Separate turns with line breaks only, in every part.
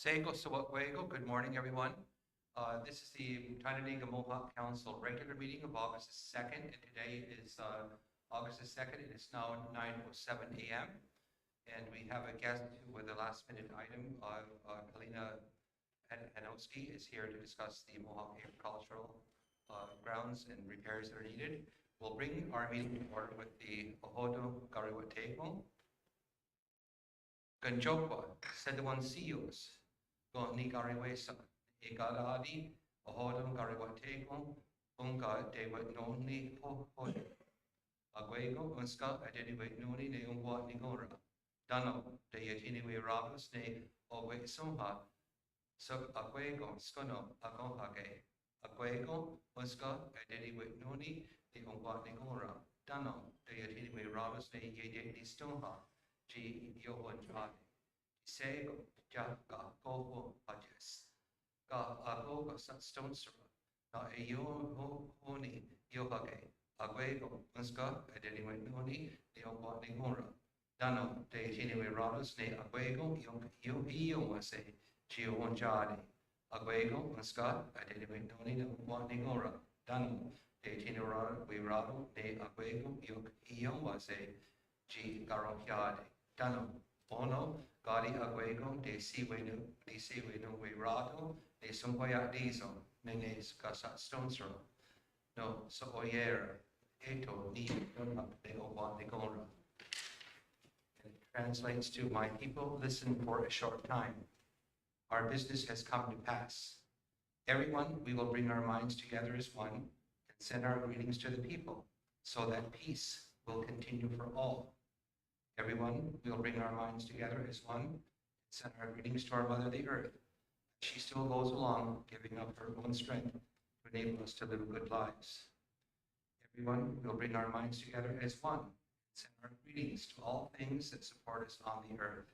Sego Sawatwego, good morning, everyone. This is the Tyendinaga Mohawk Council regular meeting of August 2nd, and today is August 2nd. It is now 9:07 a.m. And we have a guest with a last-minute item. Kalina Hanowski is here to discuss the Mohawk agricultural grounds and repairs that are needed. We'll bring our meeting to order with the Ohodo Gariwatego. Ganjokwa, Sedawan Seals. Go ni gariwesa, egaladi, ohodon gariwatego, unga dewet noni ho. Aguego, unska, adeniwe noni ne umwa nigora. Dano, de yatiniwe rabus ne owe sumha. So aguego, skono, agohage. Aguego, unska, adeniwe noni ne umwa nigora. Dano, de yatiniwe rabus ne yede ni stumha. G. Yohan Jade. Sego. Ja ga goho hajes. Ga ago ga stonsra. Na eyo honi yohage. Aguego unska adeniwe noni ne omwa ningora. Dano de tiniwe rados ne aguego yo wase gio onjade. Aguego unska adeniwe noni ne omwa ningora. Dano de tiniwe rado ne aguego yo wase g garonjade. Dano ono gadi aguego de siwe no we rado de sumpoya dizo nenes kasat stonsro no so oyera eto ni de oba de gora. It translates to, my people, listen for a short time. Our business has come to pass. Everyone, we will bring our minds together as one and send our greetings to the people so that peace will continue for all. Everyone, we'll bring our minds together as one and send our greetings to our mother, the earth. She still goes along, giving up her own strength to enable us to live good lives. Everyone, we'll bring our minds together as one and send our greetings to all things that support us on the earth.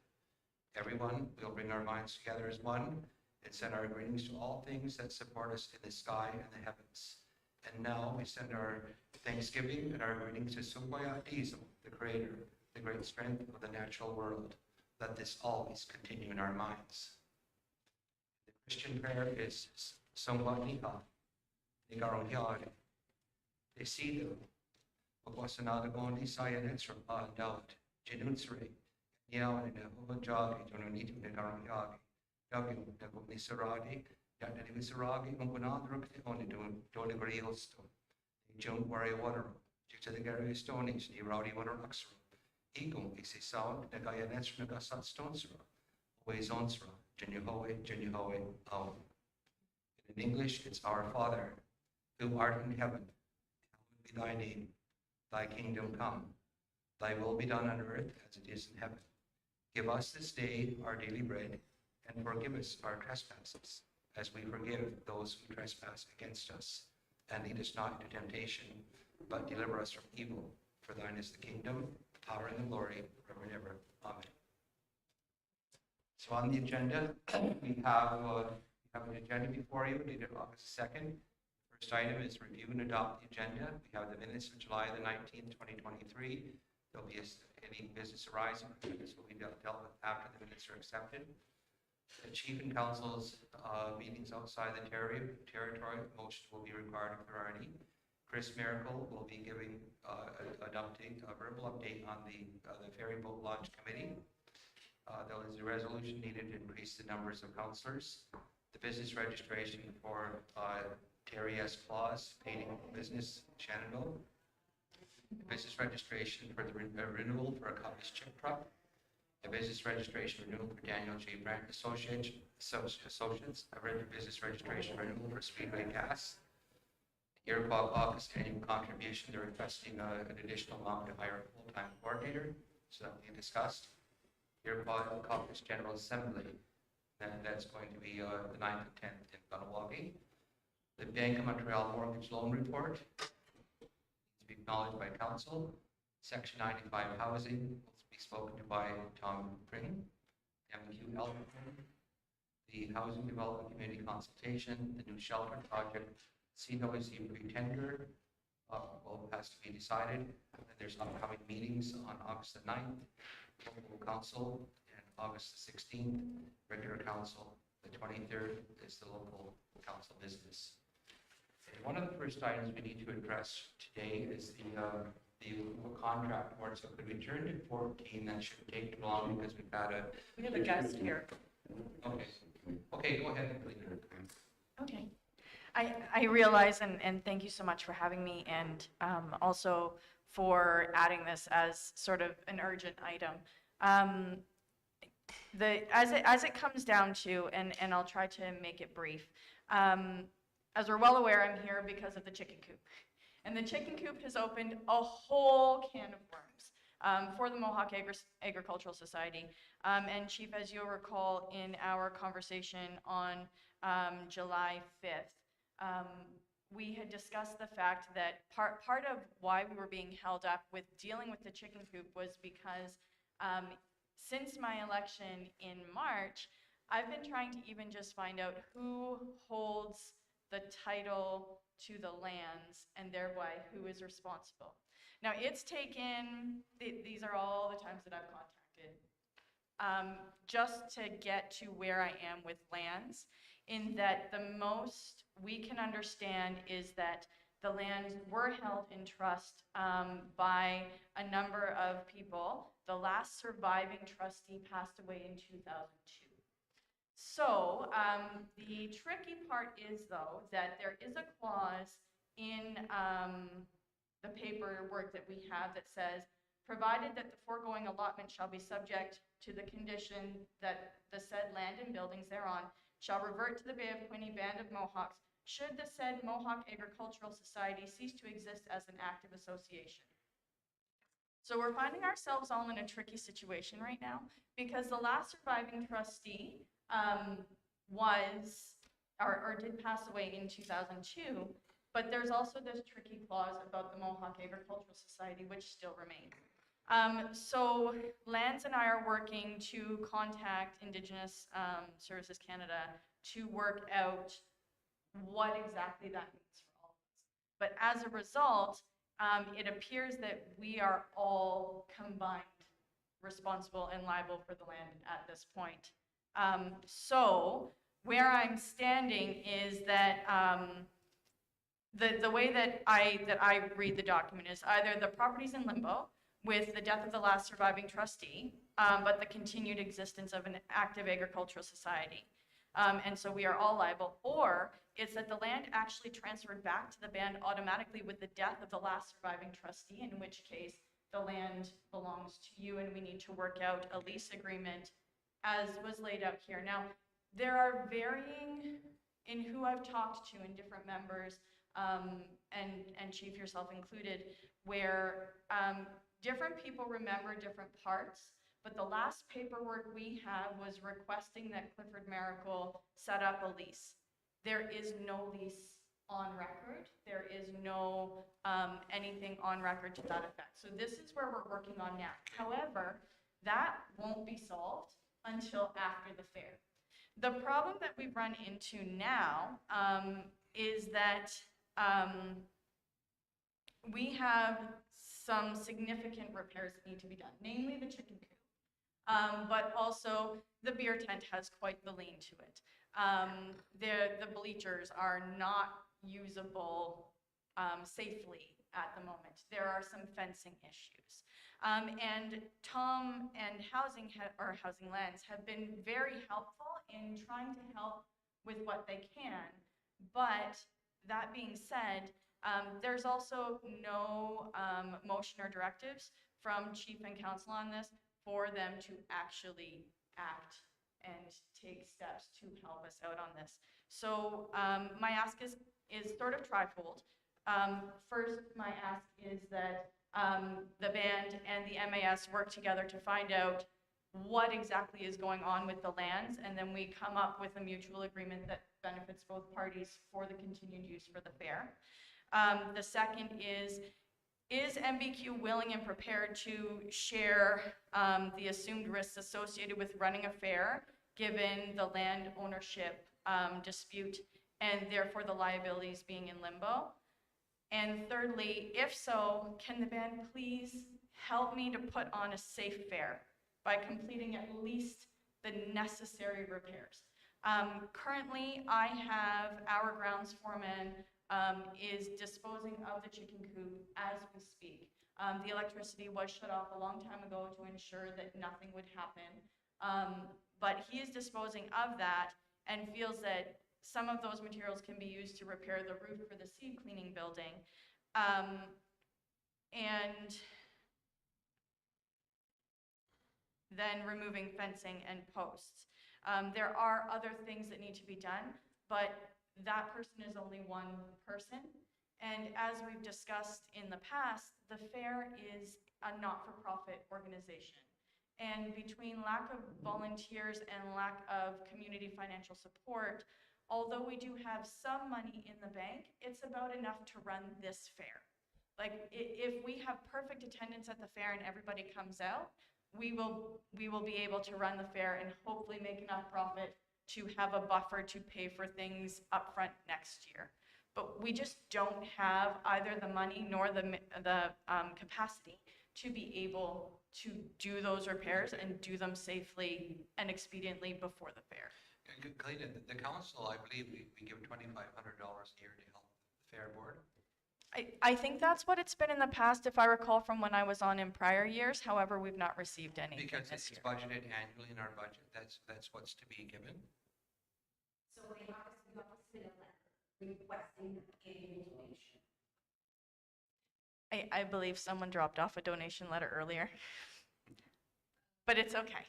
Everyone, we'll bring our minds together as one and send our greetings to all things that support us in the sky and the heavens. And now we send our thanksgiving and our greetings to Sumbaya Diesel, the creator, the great strength of the natural world. Let this always continue in our minds. The Christian prayer is Songwa Niha, Nigarong Yad, Decido, Wasanada Gondi Sayanets from Daut, Genunsre, Niao and Hubajagi, Jononitu Nigarong Yagi, Yagi, Naguni Saradi, Yadani Saragi, Ungunadruk, only Donigri Ilsto, Jung Warrior Water, due to the Gary Stonies, the Rowdy Water Luxury. Igum isi sound nagaya netsra nagasat stonsra, always onsra, genuhoe, aum. In English, it's our Father, who art in heaven, hallowed be thy name, thy kingdom come, thy will be done on earth as it is in heaven. Give us this day our daily bread, and forgive us our trespasses, as we forgive those who trespass against us. And lead us not into temptation, but deliver us from evil. For thine is the kingdom, power and the glory forever and ever. Amen. So on the agenda, we have an agenda before you dated August 2nd. First item is review and adopt the agenda. We have the minutes of July the 19th, 2023. There'll be any business arising. This will be dealt with after the minutes are accepted. The chief and council's meetings outside the territory motions will be required if there are any. Chris Miracle will be giving a verbal update on the ferry boat launch committee. There is a resolution needed to increase the numbers of councillors. The business registration for Terry S. Claus, painting business, Shenandoah. The business registration for the renewal for a Cubby's chip truck. A business registration renewal for Daniel J. Brandt Associates. A business registration renewal for Speedway Gas. Iroquois Caucus annual contribution, they're requesting an additional amount to hire a full-time coordinator, so that will be discussed. Iroquois Caucus General Assembly, and that's going to be the 9th and 10th in Kanawagi. The Bank of Montreal Mortgage Loan Report needs to be acknowledged by Council. Section 95 Housing will be spoken to by Tom Pring. MQ Elton, the Housing Development Community Consultation, the new shelter project. CNO is the pre-tender, has to be decided. And there's upcoming meetings on August the 9th, local council and August the 16th, regular council. The 23rd is the local council business. And one of the first items we need to address today is the contract board. So could we turn to 14? That shouldn't take too long because
we have a guest here.
Okay. Okay, go ahead, please.
Okay. I realize, and thank you so much for having me, and also for adding this as sort of an urgent item. As it comes down to, and I'll try to make it brief, as we're well aware, I'm here because of the chicken coop. And the chicken coop has opened a whole can of worms for the Mohawk Agricultural Society. And Chief, as you'll recall in our conversation on July 5th, we had discussed the fact that part of why we were being held up with dealing with the chicken coop was because since my election in March, I've been trying to even just find out who holds the title to the lands and thereby who is responsible. Now it's taken, these are all the times that I've contacted, just to get to where I am with lands, in that the most we can understand is that the lands were held in trust by a number of people. The last surviving trustee passed away in 2002. So the tricky part is, though, that there is a clause in the paperwork that we have that says, provided that the foregoing allotment shall be subject to the condition that the said land and buildings thereon shall revert to the Bay of Quinte Band of Mohawks, should the said Mohawk Agricultural Society cease to exist as an active association. So we're finding ourselves all in a tricky situation right now because the last surviving trustee did pass away in 2002, but there's also this tricky clause about the Mohawk Agricultural Society, which still remains. So Lands and I are working to contact Indigenous Services Canada to work out what exactly that means for all of us. But as a result, it appears that we are all combined responsible and liable for the land at this point. So where I'm standing is that the way that I read the document is either the property's in limbo with the death of the last surviving trustee, but the continued existence of an active agricultural society. And so we are all liable, or it's that the land actually transferred back to the band automatically with the death of the last surviving trustee, in which case the land belongs to you and we need to work out a lease agreement as was laid out here. Now, there are varying in who I've talked to and different members, and Chief yourself included, where different people remember different parts. But the last paperwork we have was requesting that Clifford Miracle set up a lease. There is no lease on record. There is no anything on record to that effect. So this is where we're working on now. However, that won't be solved until after the fair. The problem that we've run into now is that we have some significant repairs that need to be done, namely the chicken coop. But also the beer tent has quite the lean to it. The bleachers are not usable safely at the moment. There are some fencing issues. And Tom and Housing Lands have been very helpful in trying to help with what they can. But that being said, there's also no motion or directives from Chief and Council on this for them to actually act and take steps to help us out on this. So my ask is sort of trifold. First, my ask is that the band and the MAS work together to find out what exactly is going on with the lands, and then we come up with a mutual agreement that benefits both parties for the continued use for the fair. The second is MBQ willing and prepared to share the assumed risks associated with running a fair, given the land ownership dispute and therefore the liabilities being in limbo? And thirdly, if so, can the band please help me to put on a safe fair? by completing at least the necessary repairs. Currently, I have our grounds foreman is disposing of the chicken coop as we speak. The electricity was shut off a long time ago to ensure that nothing would happen. But he is disposing of that and feels that some of those materials can be used to repair the roof for the seed cleaning building. And then removing fencing and posts. There are other things that need to be done, but that person is only one person. And as we've discussed in the past, the fair is a not-for-profit organization. And between lack of volunteers and lack of community financial support, although we do have some money in the bank, it's about enough to run this fair. Like, if we have perfect attendance at the fair and everybody comes out, we will be able to run the fair and hopefully make enough profit to have a buffer to pay for things up front next year. But we just don't have either the money nor the capacity to be able to do those repairs and do them safely and expediently before the fair.
Clayton, the council, I believe we give $2,500 a year to help the fair board.
I think that's what it's been in the past, if I recall from when I was on in prior years. However, we've not received any
because
this
it's
year.
budgeted annually in our budget. That's what's to be given.
So they have to submit a letter requesting a donation.
I believe someone dropped off a donation letter earlier, but it's okay.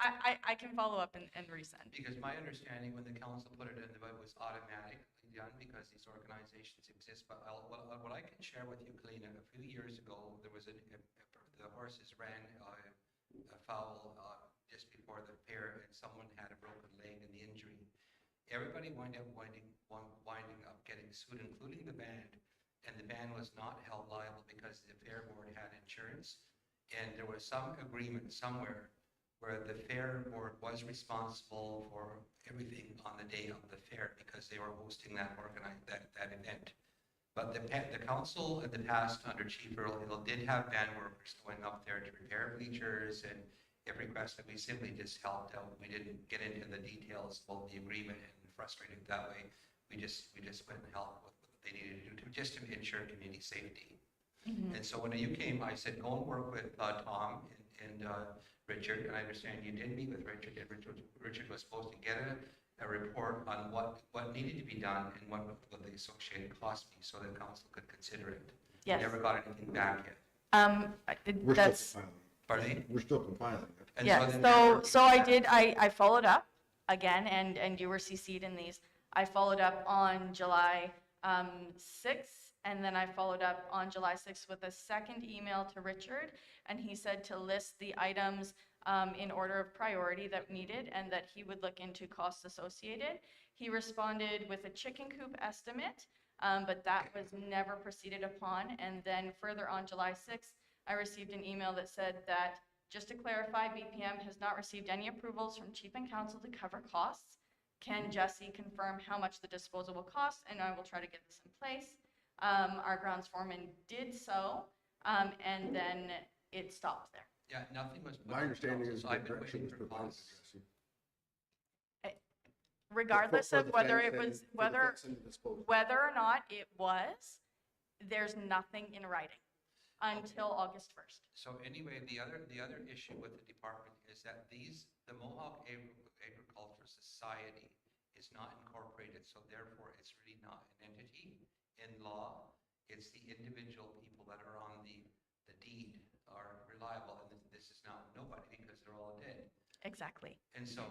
I can follow up and resend.
Because my understanding when the council put it in the vote was automatically done because these organizations exist. But what I can share with you, Kalina, a few years ago, there was the horses ran afoul just before the fair, and someone had a broken leg and the injury. Everybody winding up getting sued, including the band, and the band was not held liable because the fair board had insurance, and there was some agreement somewhere where the fair board was responsible for everything on the day of the fair because they were hosting that event. But the council in the past under Chief Earl Hill did have band workers going up there to repair bleachers, and if requested, we simply just helped out. We didn't get into the details of the agreement and frustrated that way. We just went and helped with what they needed to do just to ensure community safety. Mm-hmm. And so when you came, I said, go and work with Tom and Richard, and I understand you did meet with Richard, and Richard was supposed to get a report on what needed to be done and what the associated costs be so that council could consider it.
Yes.
We never got anything back yet.
We're still compiling.
Pardon me?
We're still compiling it.
And
yes, so I followed up again, and you were CC'd in these. I followed up on July 6th, and then I followed up on July 6th with a second email to Richard, and he said to list the items in order of priority that needed and that he would look into costs associated. He responded with a chicken coop estimate, but that was never proceeded upon. And then further on July 6th, I received an email that said that, just to clarify, BPM has not received any approvals from Chief and Council to cover costs. Can Jesse confirm how much the disposal will cost? And I will try to get this in place. Our grounds foreman did so, and then it stopped there.
Yeah, nothing was.
My understanding is
I've
that
been
direction
waiting
was
for
provided
costs.
to Jesse.
Regardless
For
of
the
whether
fence
it was
and for the fence and the disposal.
whether or not it was, there's nothing in writing until August 1st.
So anyway, the other issue with the department is that the Mohawk Agricultural Society is not incorporated, so therefore it's really not an entity in law. It's the individual people that are on the deed are reliable, and this is now nobody because they're all dead.
Exactly.
And so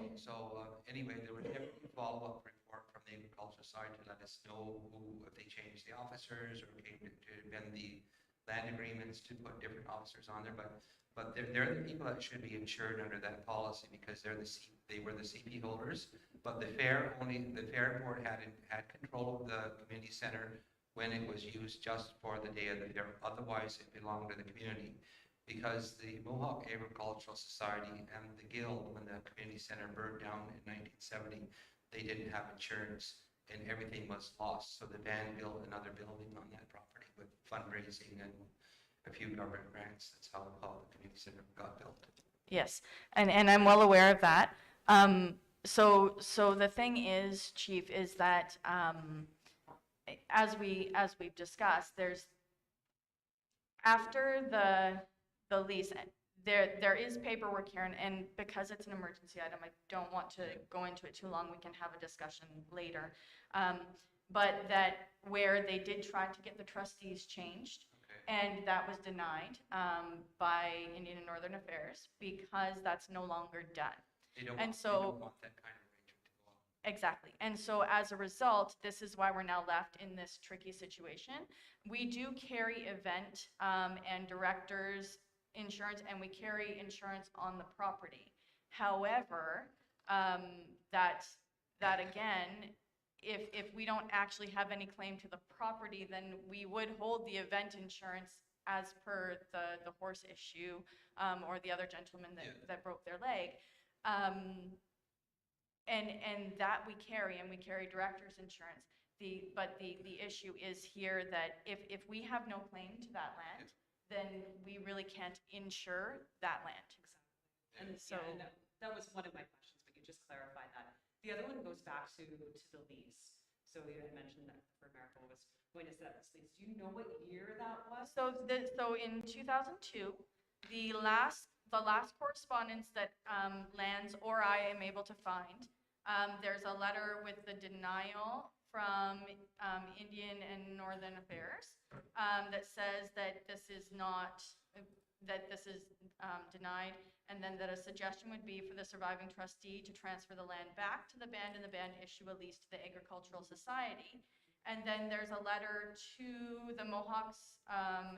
anyway, there was never a follow-up report from the agricultural side to let us know if they changed the officers or came to amend the land agreements to put different officers on there. But they're the people that should be insured under that policy because they were the CP holders. But the fair board had control of the community center when it was used just for the day of the fair. Otherwise, it belonged to the community. Because the Mohawk Agricultural Society and the Guild, when the community center burned down in 1970, they didn't have insurance and everything was lost. So the band built another building on that property with fundraising a few government grants. That's how the community center got built.
Yes, and I'm well aware of that. So the thing is, Chief, is that as we've discussed, there's after the lease, there is paperwork here, and because it's an emergency item, I don't want to go into it too long. We can have a discussion later. But that where they did try to get the trustees changed, and that was denied by Indian and Northern Affairs because that's no longer done.
They don't,
And
they
so-
don't want that kind of arrangement to go on.
Exactly. And so as a result, this is why we're now left in this tricky situation. We do carry event and directors insurance, and we carry insurance on the property. However, that again, if we don't actually have any claim to the property, then we would hold the event insurance as per the horse issue or the other gentleman that broke their leg. And that we carry, and we carry director's insurance. But the issue is here that if we have no claim to that land, then we really can't insure that land.
Exactly. And
So-
yeah, and that was one of my questions, but you just clarified that. The other one goes back to the lease. So you had mentioned that for Miracle was going to set up this lease. Do you know what year that was?
So in 2002, the last correspondence that Lands or I am able to find, there's a letter with the denial from Indian and Northern Affairs that says that this is not, denied, and then that a suggestion would be for the surviving trustee to transfer the land back to the band, and the band issue a lease to the Agricultural Society. And then there's a letter to the Mohawks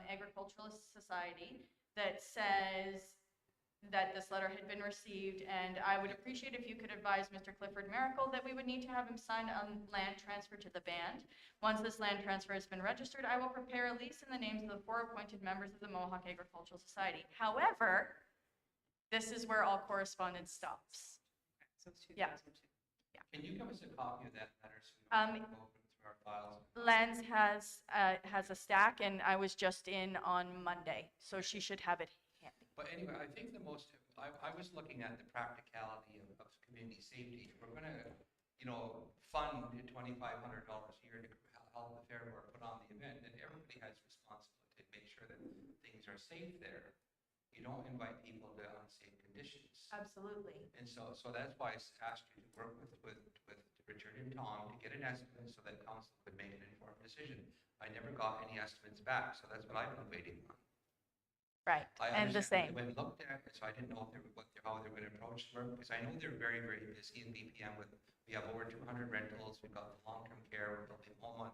Agricultural Society that says that this letter had been received, and I would appreciate if you could advise Mr. Clifford Miracle that we would need to have him sign a land transfer to the band. Once this land transfer has been registered, I will prepare a lease in the names of the 4 appointed members of the Mohawk Agricultural Society. However, this is where all correspondence stops.
Okay, so it's
Yeah.
2002.
Can you give us a copy of that letter so we can go through our files?
Lands has a stack, and I was just in on Monday, so she should have it handy.
But anyway, I think I was looking at the practicality of community safety. If we're gonna, fund $2,500 a year to help the fair board put on the event, then everybody has responsibility to make sure that things are safe there. You don't invite people to unsafe conditions.
Absolutely.
And so that's why I asked you to work with Richard and Tom to get an estimate so that council could make an informed decision. I never got any estimates back, so that's what I've been waiting on.
Right,
I
and the
understand
same.
When looked at it, so I didn't know how they were going to approach the work, because I know they're very, very busy in BPM we have over 200 rentals, we've got the long-term care, we're building home on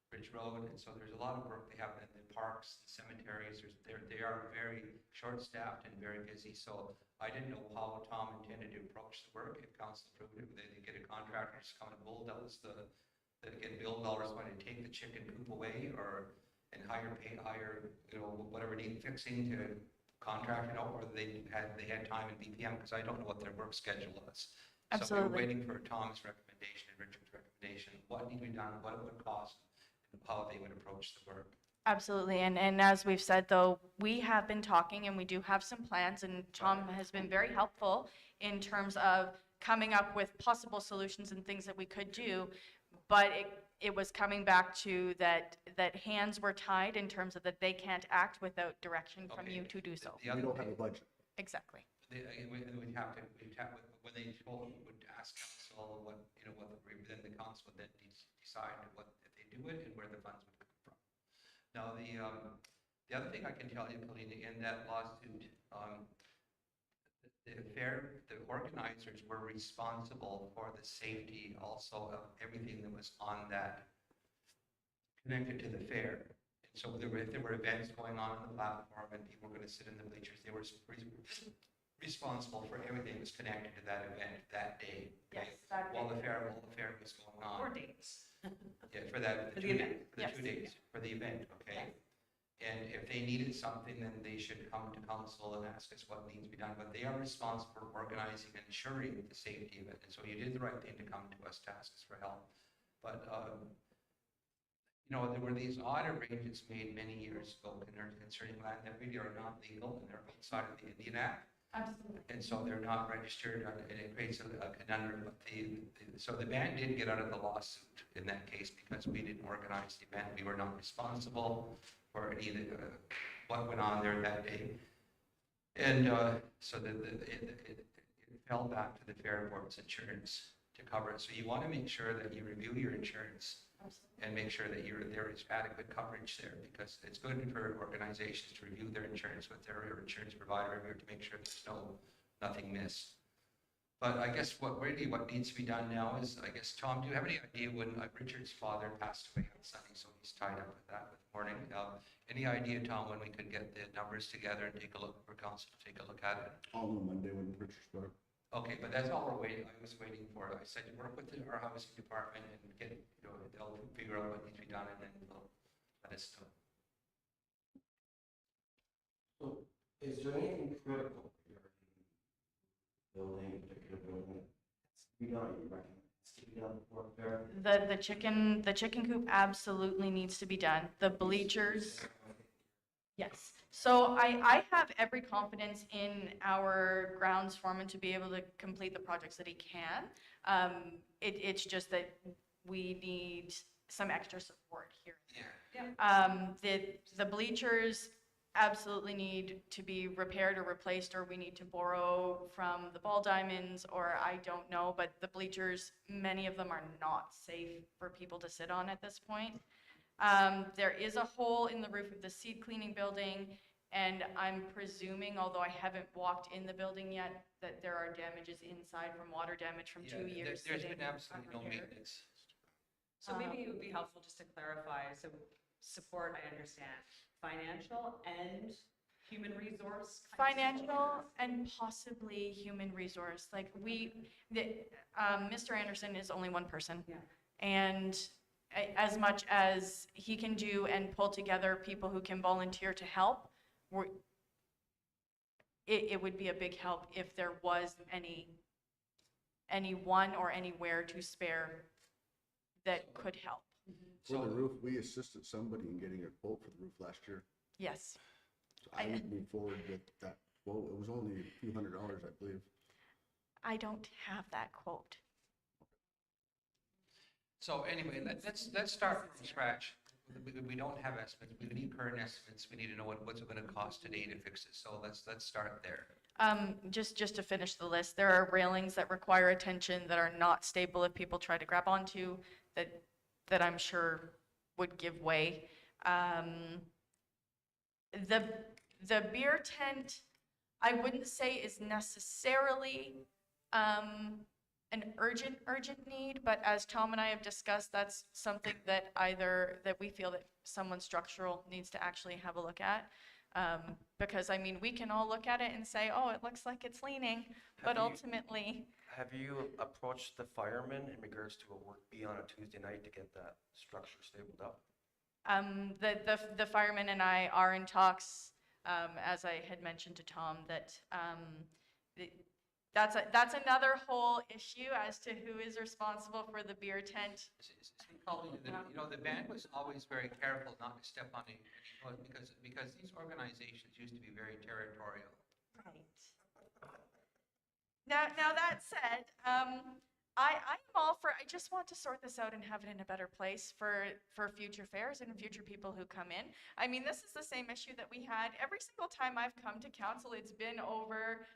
Ridge Road, and so there's a lot of work they have in the parks, and cemeteries, they are very short-staffed and very busy, so I didn't know how Tom intended to approach the work. If council approved it, they get a contractor to come and bulldoze get bill dollars going to take the chicken coop away, and hire, whatever need fixing to contract it out, or they had time in BPM, because I don't know what their work schedule is. So we
Absolutely.
were waiting for Tom's recommendation and Richard's recommendation, what needed to be done, what it would cost, and how they would approach the work.
Absolutely, and as we've said, though, we have been talking, and we do have some plans, and Tom has been very helpful in terms of coming up with possible solutions and things that we could do, but it was coming back to that hands were tied in terms of that they can't act without direction from
Okay.
you to do so.
The
We
other
don't have
thing-
a budget.
Exactly.
we'd have to, when they would ask council then the council would then decide what, if they do it and where the funds would come from. Now, the other thing I can tell you, Paulina, in that lawsuit, the organizers were responsible for the safety also of everything that was on that, connected to the fair. And so if there were events going on the platform and people were going to sit in the bleachers, they were responsible for everything that was connected to that event that day. Okay?
Yes, that
While
day.
the fair was going on.
Or dates.
Yeah, for that,
For
the
the
2
event.
days, for the
Yes.
2 days, for the event, okay? And if they needed something, then they should come to council and ask us what needs to be done, but they are responsible for organizing and ensuring the safety of it, and so you did the right thing to come to us to ask us for help. But you know, there were these odd arrangements made many years ago concerning land that really are not legal and they're outside of the Indian Act.
Absolutely.
And so they're not registered, and it creates a conundrum. But so the band did get out of the lawsuit in that case because we didn't organize the event. We were not responsible for any of what went on there that day. And so it fell back to the Fair Board's insurance to cover it. So you want to make sure that you review your insurance and make sure that there is adequate coverage there, because it's good for organizations to review their insurance with their insurance provider to make sure there's nothing missed. But I guess what needs to be done now is, I guess, Tom, do you have any idea when Richard's father passed away on Sunday, so he's tied up with that this morning. Any idea, Tom, when we could get the numbers together and take a look for council to take a look at it?
All on Monday when Richard's back.
Okay, but that's all I was waiting for. I said, work with our housing department and get, they'll figure out what needs to be done and then they'll let us know.
So, is there anything critical regarding building, particular building, that's to be done, you reckon, it's to be done before fair?
The chicken coop absolutely needs to be done. The bleachers, yes. So I have every confidence in our grounds foreman to be able to complete the projects that he can. It's just that we need some extra support here. The bleachers absolutely need to be repaired or replaced, or we need to borrow from the ball diamonds, or I don't know, but the bleachers, many of them are not safe for people to sit on at this point. There is a hole in the roof of the seed cleaning building, and I'm presuming, although I haven't walked in the building yet, that there are damages inside from water damage from 2 years.
There's
sitting
been absolutely no
unrepaired.
maintenance.
So maybe it would be helpful just to clarify, so support, I understand, financial and human resource? kind of
Financial
support?
and possibly human resource, like Mr. Anderson is only one person.
Yeah.
And as much as he can do and pull together people who can volunteer to help, it would be a big help if there was anyone or anywhere to spare that could help.
For the roof, we assisted somebody in getting a quote for the roof last year.
Yes.
So I would move forward with that quote. It was only a few $100s, I believe.
I don't have that quote.
So anyway, let's start from scratch. We don't have estimates. We need current estimates. We need to know what's it going to cost today to fix it. So let's start there.
Just to finish the list, there are railings that require attention that are not stable if people try to grab onto, that I'm sure would give way. The beer tent, I wouldn't say is necessarily an urgent need, but as Tom and I have discussed, that's something that we feel that someone structural needs to actually have a look at. Because I mean, we can all look at it and say, oh, it looks like it's leaning, but ultimately.
Have you approached the firemen in regards to a work bee on a Tuesday night to get that structure stabled up?
The firemen and I are in talks, as I had mentioned to Tom, that that's another whole issue as to who is responsible for the beer tent.
The band was always very careful not to step on any toes because these organizations used to be very territorial.
Right. Now that said, I'm all for, I just want to sort this out and have it in a better place for future fairs and future people who come in. I mean, this is the same issue that we had every single time I've come to council. It's been over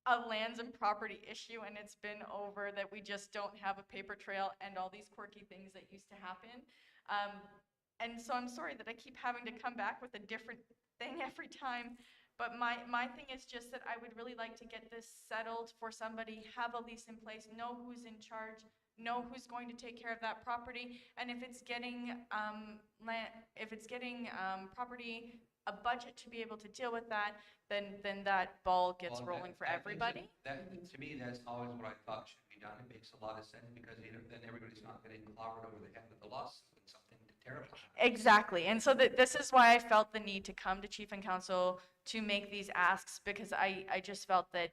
a lands and property issue, and it's been over that we just don't have a paper trail and all these quirky things that used to happen. And so I'm sorry that I keep having to come back with a different thing every time. But my thing is just that I would really like to get this settled for somebody, have a lease in place, know who's in charge, know who's going to take care of that property, and if it's getting property, a budget to be able to deal with that, then that ball gets rolling for everybody.
To me, that's always what I thought should be done. It makes a lot of sense because then everybody's not getting clobbered over the head with the lawsuit when something terrible happens.
Exactly, and so this is why I felt the need to come to Chief and Council to make these asks, because I just felt that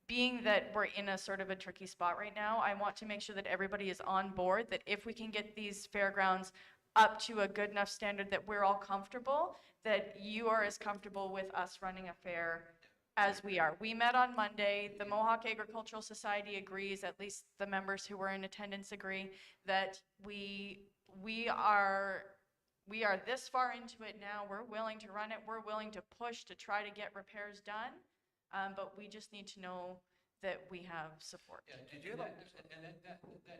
being that we're in a sort of a tricky spot right now, I want to make sure that everybody is on board, that if we can get these fairgrounds up to a good enough standard that we're all comfortable, that you are as comfortable with us running a fair as we are. We met on Monday. The Mohawk Agricultural Society agrees, at least the members who were in attendance agree, that we are this far into it now. We're willing to run it. We're willing to push to try to get repairs done. But we just need to know that we have support.
Yeah, did you that, and that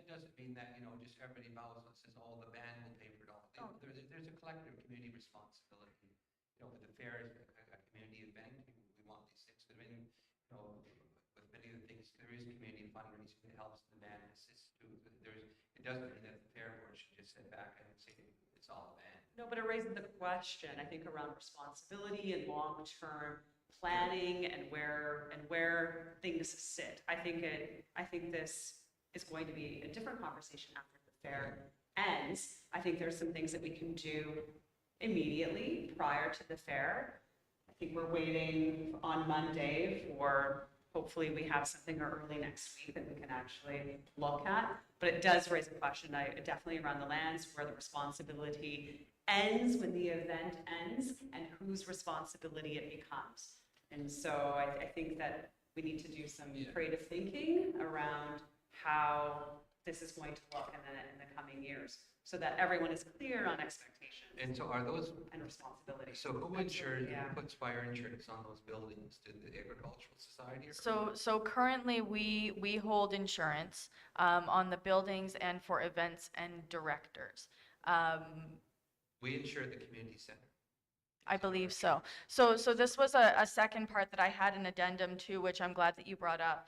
doesn't mean that, just everybody bows and says, oh, the band will pay for it all.
Oh.
There's a collective community responsibility. The fair is a community event. We want these things. I mean, with many of the things, there is community fundraising that helps the band assist too. It doesn't mean that the fair board should just sit back and say it's all the band.
No, but it raises the question, I think, around responsibility and long-term planning and where things sit. I think this is going to be a different conversation after the fair ends. I think there's some things that we can do immediately prior to the fair. I think we're waiting on Monday for, hopefully we have something early next week that we can actually look at. But it does raise a question, definitely around the lands, where the responsibility ends when the event ends and whose responsibility it becomes. And so I think that we need to do some creative thinking around how this is going to look in the coming years, so that everyone is clear on expectations
And so are those,
and responsibilities.
so who insures,
Yeah.
who puts fire insurance on those buildings? Did the agricultural society? Or
So currently we hold insurance on the buildings and for events and directors.
we insure the community center.
I believe so. So this was a second part that I had an addendum to, which I'm glad that you brought up.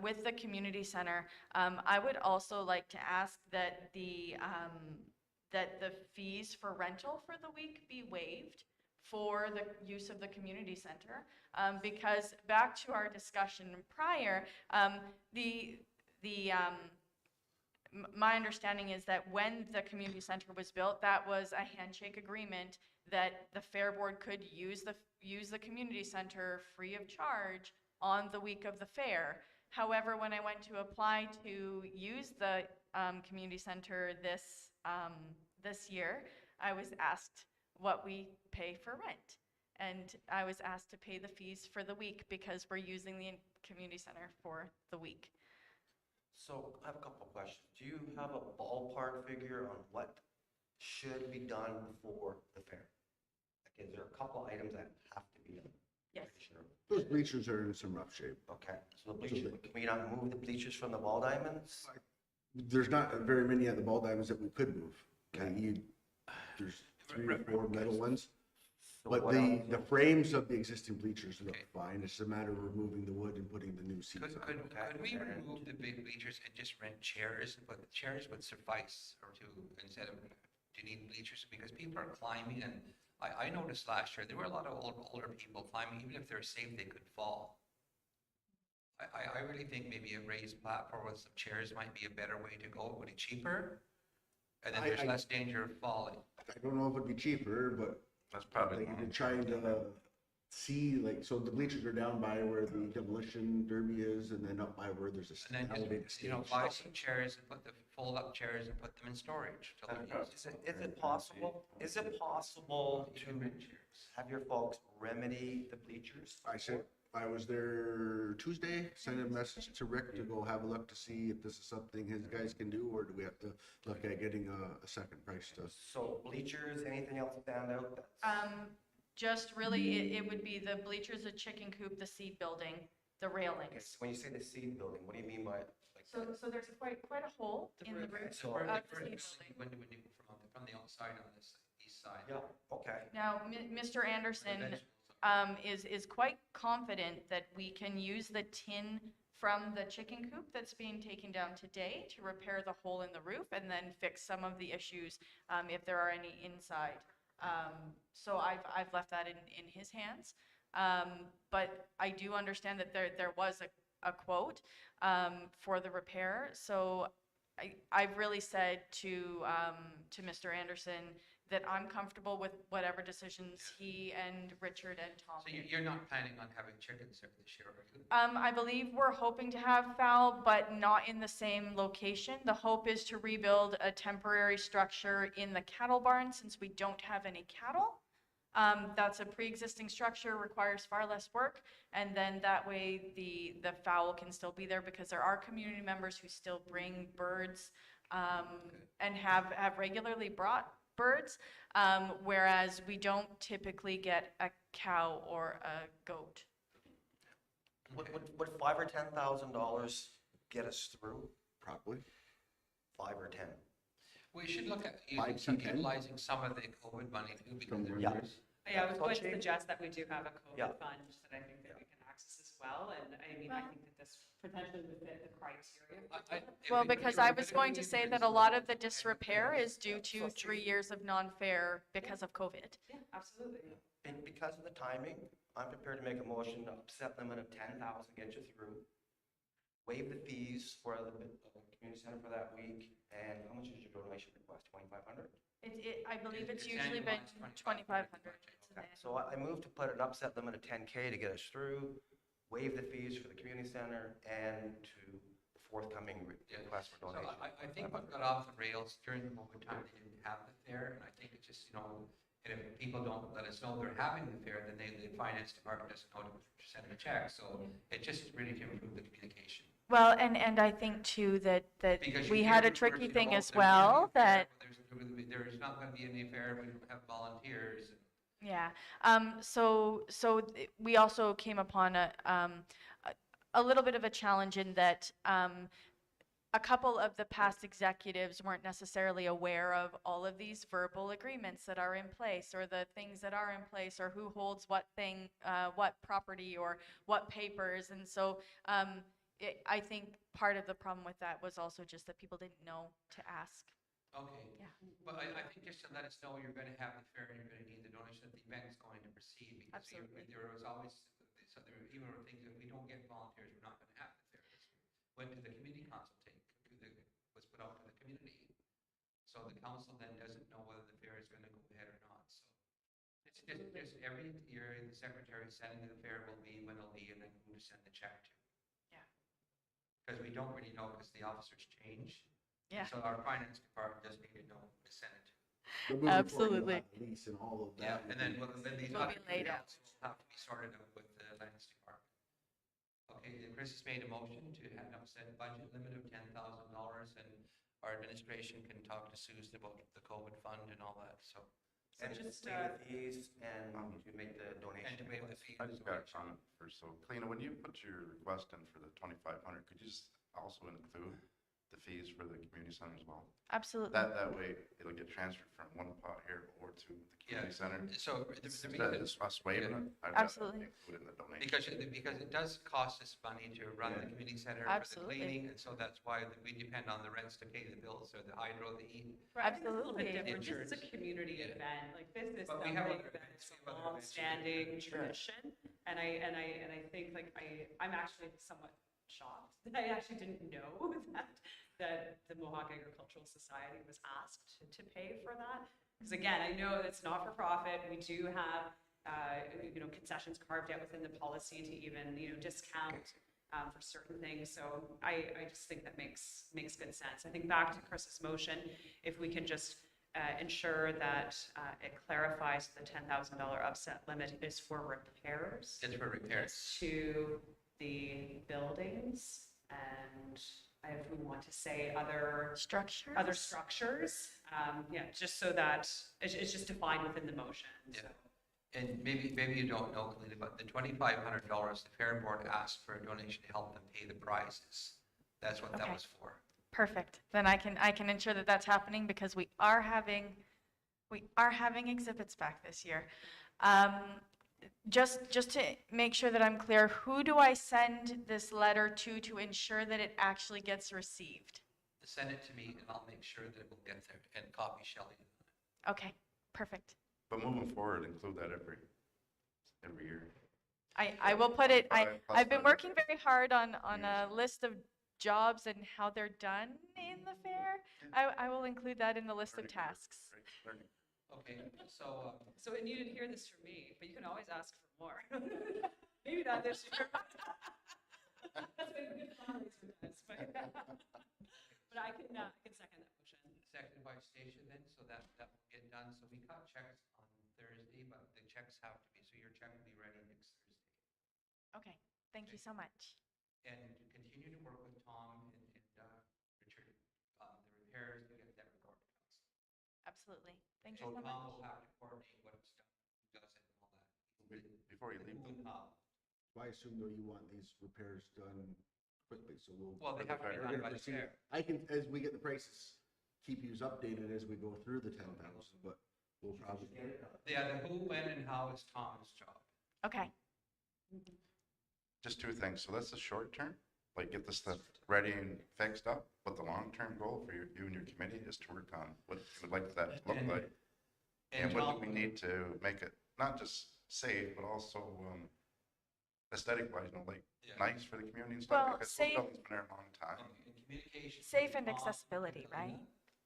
With the community center, I would also like to ask that the fees for rental for the week be waived for the use of the community center. Because back to our discussion prior, my understanding is that when the community center was built, that was a handshake agreement that the fair board could use the community center free of charge on the week of the fair. However, when I went to apply to use the community center this year, I was asked what we pay for rent. And I was asked to pay the fees for the week because we're using the community center for the week.
So I have a couple of questions. Do you have a ballpark figure on what should be done before the fair? Like, is there a couple items that have to be done?
Yes.
Sure.
Those bleachers are in some rough shape.
Okay, so the bleachers, can we not move the bleachers from the ball diamonds?
There's not very many at the ball diamonds that we could move.
Okay.
There's 3 or 4 metal ones.
So
But
what
the
else?
frames of the existing bleachers look
Okay.
fine. It's a matter of removing the wood and putting the new seats on.
Could we remove the big bleachers and just rent chairs? But the chairs would suffice or to, instead of, do you need bleachers? Because people are climbing, and I noticed last year, there were a lot of older people climbing, even if they're safe, they could fall. I really think maybe a raised platform with some chairs might be a better way to go. Would it cheaper? And then there's
I-
less danger of falling.
I don't know if it'd be cheaper, but
That's probably.
like you're trying to see, like, so the bleachers are down by where the demolition derby is, and then up by where there's
And then
elevated
just,
stage.
buy some chairs and put the fold up chairs and put them in storage. till they're used.
Is it possible
You
to
can rent chairs.
have your folks remedy the bleachers?
I was there Tuesday, sent a message to Rick to go have a look to see if this is something his guys can do, or do we have to look at getting a second price to?
So bleachers, anything else stand out? That's-
Just really, it would be the bleachers, the chicken coop, the seat building, the
Okay,
railings.
so when you say the seed building, what do you mean by, like?
So there's quite a hole in the roof
So
of
where
the
you
seat
see
building.
when you go from the outside on this east side.
Yeah, okay.
Now, Mr. Anderson is quite confident that we can use the tin from the chicken coop that's being taken down today to repair the hole in the roof and then fix some of the issues if there are any inside. So I've left that in his hands. But I do understand that there was a quote for the repair. So I've really said to Mr. Anderson that I'm comfortable with whatever decisions he and Richard and Tom
So
make.
you're not planning on having chickens there this year, are you?
I believe we're hoping to have fowl, but not in the same location. The hope is to rebuild a temporary structure in the cattle barn since we don't have any cattle. That's a pre-existing structure, requires far less work, and then that way the fowl can still be there because there are community members who still bring birds and have regularly brought birds, whereas we don't typically get a cow or a goat.
Would $5,000 or $10,000 get us through?
Probably.
5 or 10?
We should look at
Five to 10?
utilizing some of the COVID money too, because
Yeah.
there's,
Yeah, I was going to
Touching.
suggest that we do have a
Yeah.
COVID fund that I think that we can access as well, and I mean, I think that this potentially would fit the criteria.
Well, because I was going to say that a lot of the disrepair is due to 3 years of non-fair because of COVID.
Yeah, absolutely.
And because of the timing, I'm prepared to make a motion to upset limit of 10,000, get you through. Waive the fees for the community center for that week. And how much is your donation request? 2,500?
I believe it's
It's
usually been
annualized
2,500.
Okay, so I move to put an upset limit of 10K to get us through, waive the fees for the community center and to the forthcoming request for
so
donation.
I think what got off the rails during the COVID time, they didn't have the fair, and I think it's just, and if people don't let us know they're having the fair, then the finance department doesn't know to send a check, so it just really to improve the communication.
Well, and I think too that
Because
we
you
had a
hear
tricky
rumors,
thing as
there's
well
gonna be a fair,
that,
but there's not gonna be any fair, we don't have volunteers.
yeah. So we also came upon a little bit of a challenge in that a couple of the past executives weren't necessarily aware of all of these verbal agreements that are in place, or the things that are in place, or who holds what thing, what property, or what papers. And so I think part of the problem with that was also just that people didn't know to ask.
Okay.
Yeah.
But I think just to let us know you're gonna have the fair and you're gonna need the donation, that the event is going to proceed, because
Absolutely.
there was always, so there even were things, if we don't get volunteers, we're not gonna have the fair. Went to the community consultation, was put out to the community. So the council then doesn't know whether the fair is gonna go ahead or not, so. It's just every year, the secretary sending the fair will be when it'll be, and then who to send the check to.
Yeah.
Because we don't really know, because the officers change.
Yeah.
So our finance department doesn't need to know who to send it to.
But moving forward,
Absolutely.
you'll have Lease and all of
Yeah,
that.
and then these
Will be
other
laid out.
details will have to be sorted out with the lands department. Okay, then Chris has made a motion to have an upset budget limit of $10,000, and our administration can talk to Susan about the COVID fund and all that, so.
So
And
just,
waive the fees and to make the
And
donation.
to waive the
request.
fee.
I just got a comment first. So, Kalina, when you put your request in for the 2,500, could you just also include the fees for the community center as well?
Absolutely.
That way, it'll get transferred from one pot here over to the community center.
So
Instead
the
of just us waiving it, I'd rather
Absolutely.
include it in the donation.
because it does cost us money to run the community center for the
Absolutely.
cleaning, and so that's why we depend on the rents to pay the bills, or the hydro, the heat.
I think it's a little bit
Absolutely.
different. This is a
Insurance.
community
Yeah.
event, like this is
But we
something
have other
that
events,
is
we have
a
other events.
long-standing tradition. And I think like I'm actually somewhat shocked that I actually didn't know that the Mohawk Agricultural Society was asked to pay for that. Because again, I know that's not for profit. We do have, concessions carved out within the policy to even, discount for certain things. So I just think that makes good sense. I think back to Chris's motion, if we can just ensure that it clarifies the $10,000 upset limit is for repairs
It's for repairs.
to the buildings, and if we want to say other structures, just so that it's just defined within the motion.
Yeah. And maybe you don't know, Kalina, but the $2,500, the fair board asked for a donation to help them pay the prizes. That's what that
Okay.
was for.
Perfect. Then I can ensure that that's happening because we are having exhibits back this year. Just to make sure that I'm clear, who do I send this letter to ensure that it actually gets received?
Send it to me and I'll make sure that it will get there, and copy Shelley.
Okay, perfect.
But moving forward, include that every year.
I will put it,
Plus
I've been
the-
working very hard on a list of jobs and how they're done in the fair. I will include that in the list of
Learning curve,
tasks.
right? Learning.
Okay, so,
So, and you didn't hear this from me, but you can always ask for more. Maybe not this year. That's been a good fundraiser, guys, but I can second that motion.
second by Stacia then, so that will get done. So we cut checks on Thursday, but the checks have to be, so your check will be ready next Thursday.
Okay, thank you so much.
And continue to work with Tom and Richard, the repairs to get that report to us.
Absolutely. Thank
So
you so
Tom
much.
will have to coordinate what's done, who does it and all that.
Before you leave,
Well, I assume though you want these repairs done quickly, so we'll.
Well, they have to be
we're
done
gonna
by the
proceed.
fair.
I can, as we get the prices, keep yous updated as we go through the 10,000, but we'll probably.
Yeah, the who, when, and how is Tom's job.
Okay,
just two things. So that's the short term, like get the stuff ready and fixed up. But the long-term goal for you and your committee is to work on what you would like that to look
And-
like. And what do we need to make it not just safe, but also aesthetic wise, like
Yeah.
nice for the community and
Well,
stuff? Because school
safe-
building's been there a long time.
And communication.
safe and
Tom,
accessibility, right?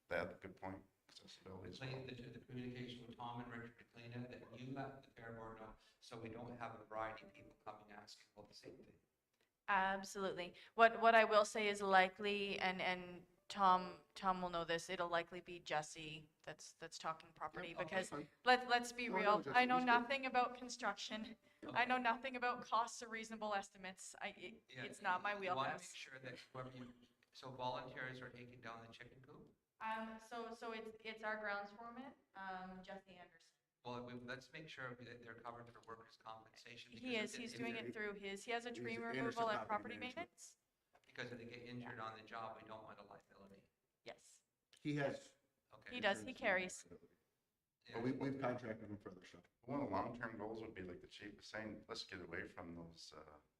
That's a good point. Accessibility as well.
The communication with Tom and Richard to clean it, that you let the fair board know, so we don't have a variety of people coming asking about the same thing.
Absolutely. What I will say is likely, and Tom will know this, it'll likely be Jesse that's talking property,
Okay,
because
fine.
let's be
No,
real,
no,
I know
Jesse's good.
nothing about construction. I know nothing about costs or reasonable estimates.
Yeah,
It's not my
you want to
wheelhouse.
make sure that whoever you, so volunteers are taking down the chicken coop?
So it's our grounds foreman, Jesse Anderson.
Well, let's make sure that they're covered for workers' compensation.
He
because
is, he's
if
doing
they're-
it through he has a
He's
tree
Anderson
removal and
Property
property
Management.
maintenance.
Because if they get injured on the job, we don't want a liability.
Yes,
He has.
Okay.
he does, he carries.
But we've contracted him for other stuff.
One of the long-term goals would be like the chief was saying, let's get away from those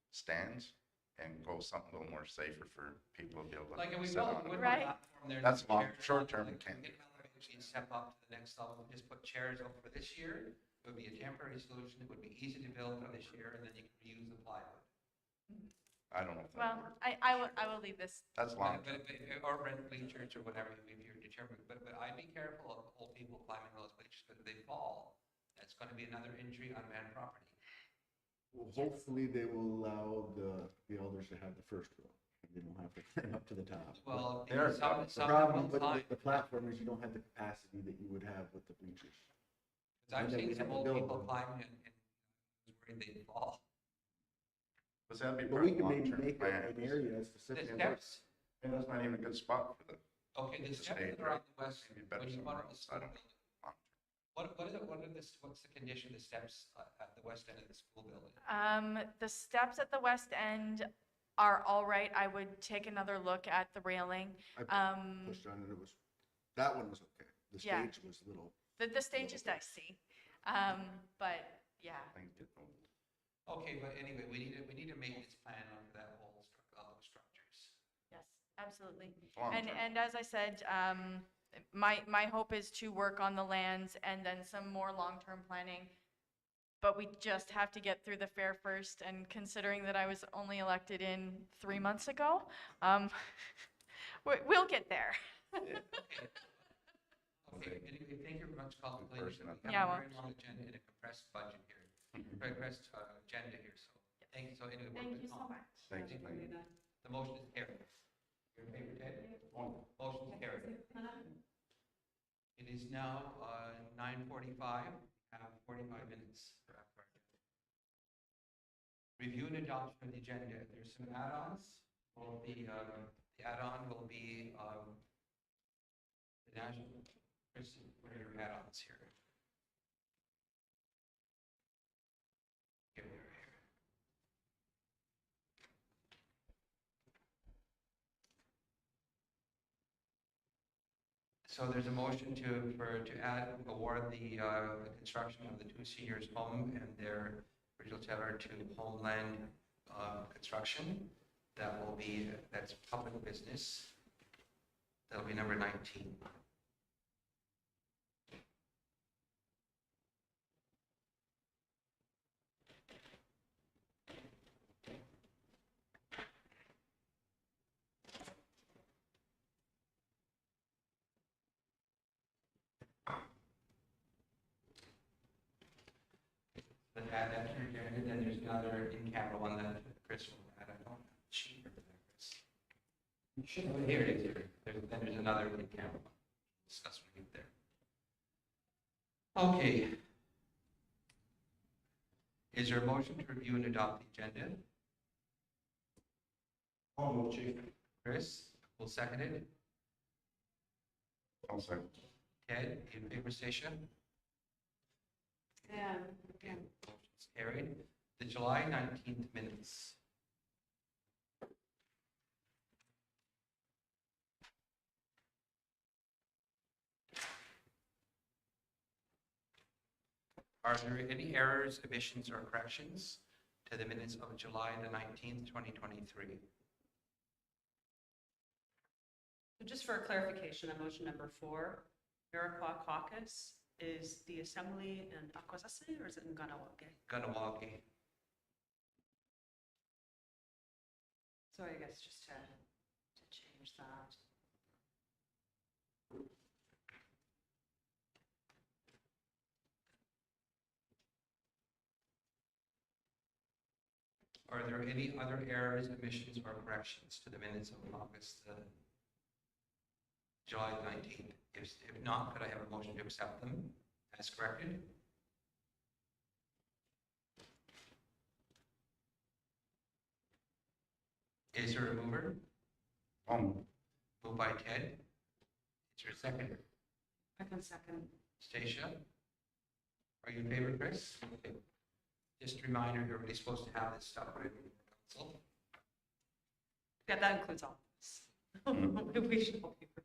stands and go something a little more safer for people to be able
Like, if
to
we
sit
built a
on.
wooden
Right.
platform there.
That's
and
long-
chairs,
short term,
like,
we can't
we
do
can eventually step up to the next level, and just put chairs over for this year. It would be a temporary solution, it would be easy to build for this year, and then you can reuse the plywood.
I don't know if that
Well,
works.
I will leave this.
That's long.
Or rent bleachers or whatever, if you're determined, but I'd be careful of old people climbing those bleachers, because if they fall, that's gonna be another injury on man property.
Well, hopefully they will allow the elders to have the first row. They don't have to climb up to the top.
Well,
They are-
some
The
some
problem
will
with
climb.
the platform is you don't have the capacity that you would have with the bleachers.
'Cause I've
And then
seen
we
some
have to
old
build
people
them.
climbing and was worried they'd fall.
But that'd be
But
part
we
of the
can maybe
long-term
make
plan.
an area
The
specific.
steps,
And that's not even a good spot for the,
okay, the
The
steps
stage,
that are on
right?
the west,
Maybe better
when you
somewhere
want the
else, I
school
don't
building,
know.
what's the condition of the steps at the west end of the school building?
The steps at the west end are all right. I would take another look at the railing.
Pushed on and it was, that one was okay. The
Yeah.
stage was a little.
The stage is dicey, but yeah.
things get moved.
Okay, but anyway, we need a maintenance plan on that whole all those structures.
Yes, absolutely.
Long
And,
term.
and as I said, my hope is to work on the lands and then some more long-term planning. But we just have to get through the fair first, and considering that I was only elected in 3 months ago, we'll get there.
Okay, anyway, thank you very much, Colin.
Good person.
We
Yeah,
have a
well-
very long agenda and a compressed budget here, compressed agenda here, so thank you. So anyway,
Thank
work
you
with
so
Tom.
much.
Thanks,
Thank
Mike.
you. The motion is carried. Your favor, Ted? Motion is carried. It is now 9:45, have 45 minutes for our agenda. Review and adoption of the agenda. There's some add-ons. Well, the add-on will be the national, Chris, what are your add-ons here? Here we are here. So there's a motion to add, award the construction of the two seniors' home and their original teller to Homeland Construction. That will be, that's public business. That'll be number 19. add that to your agenda, then there's another in-camera one that Chris will add. I don't have a sheet for that, Chris. Oh, here it is, here. Then there's another in-camera one. Discuss when we get there. Okay. Is there a motion to review and adopt the agenda?
I'll move, Chief.
Chris will second it.
Also,
Ted, in favor, Stacia?
Yeah.
Okay, motion's carried. The July 19th minutes. Are there any errors, omissions, or corrections to the minutes of July the 19th, 2023?
So just for clarification, on motion number 4, Iroquois caucus is the assembly in Akwesasne or is it in Ganawage?
Ganawagi.
So I guess just to change that.
Are there any other errors, omissions, or corrections to the minutes of August, July 19th? If not, could I have a motion to accept them as corrected? Is there a mover? Moved by Ted. Is there a seconder?
I can second.
Stacia? Are you in favor, Chris? Okay. Just a reminder, everybody's supposed to have this stuff ready for council.
Yeah, that includes all of this. We should all be prepared.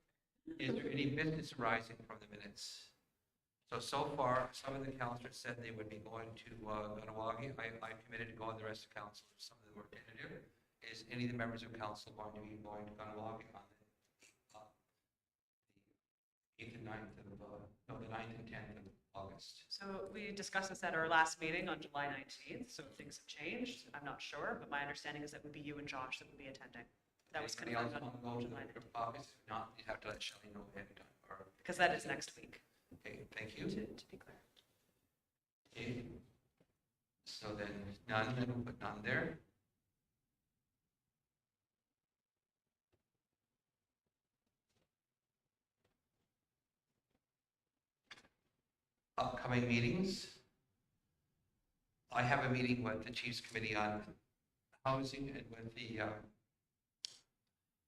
Is there any business arising from the minutes? So far, some of the councillors said they would be going to Ganawagi. I committed to go on the rest of council. Some of them were tentative. Is any of the members of council going to be going to Ganawagi on the 8th and 9th of, no, the 9th and 10th of August?
So we discussed this at our last meeting on July 19th, so if things have changed, I'm not sure, but my understanding is that would be you and Josh that would be attending. That was
Anybody else
confirmed
want
on
to go to
July
the
19th,
August? If not, you have to let Shelley know ahead of time. Or,
because that is next week,
okay, thank you.
to be clear.
Okay. So then none, then we'll put none there. Upcoming meetings. I have a meeting with the Chiefs Committee on Housing and with the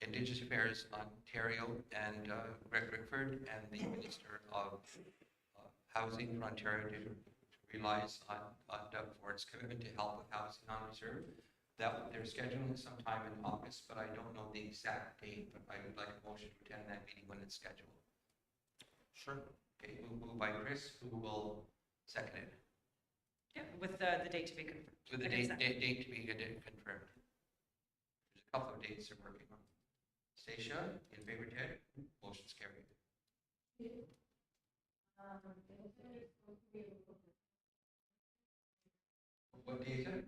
Indigenous Affairs Ontario and Greg Rickford and the Minister of Housing for Ontario to relies on Doug Ford's commitment to help with housing on reserve. That they're scheduling sometime in August, but I don't know the exact date, but I would like a motion to attend that meeting when it's scheduled.
Sure.
Okay, moved by Chris, who will second it.
Yeah, with the date to be confirmed.
With the
I can
date
second.
to be confirmed. There's a couple of dates they're working on. Stacia, in favor, Ted? Motion's carried. What day is it?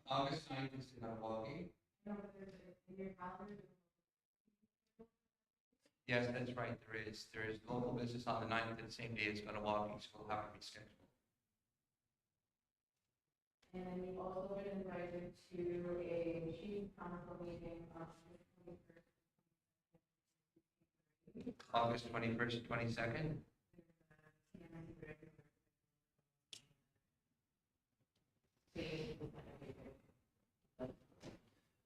August 9th is in Milwaukee. Yes, that's right, there is. There is local business on the 9th and the same day as Milwaukee, so we'll have to reschedule.
And we've also been invited to a chief council meeting on the 21st.
August 21st and 22nd.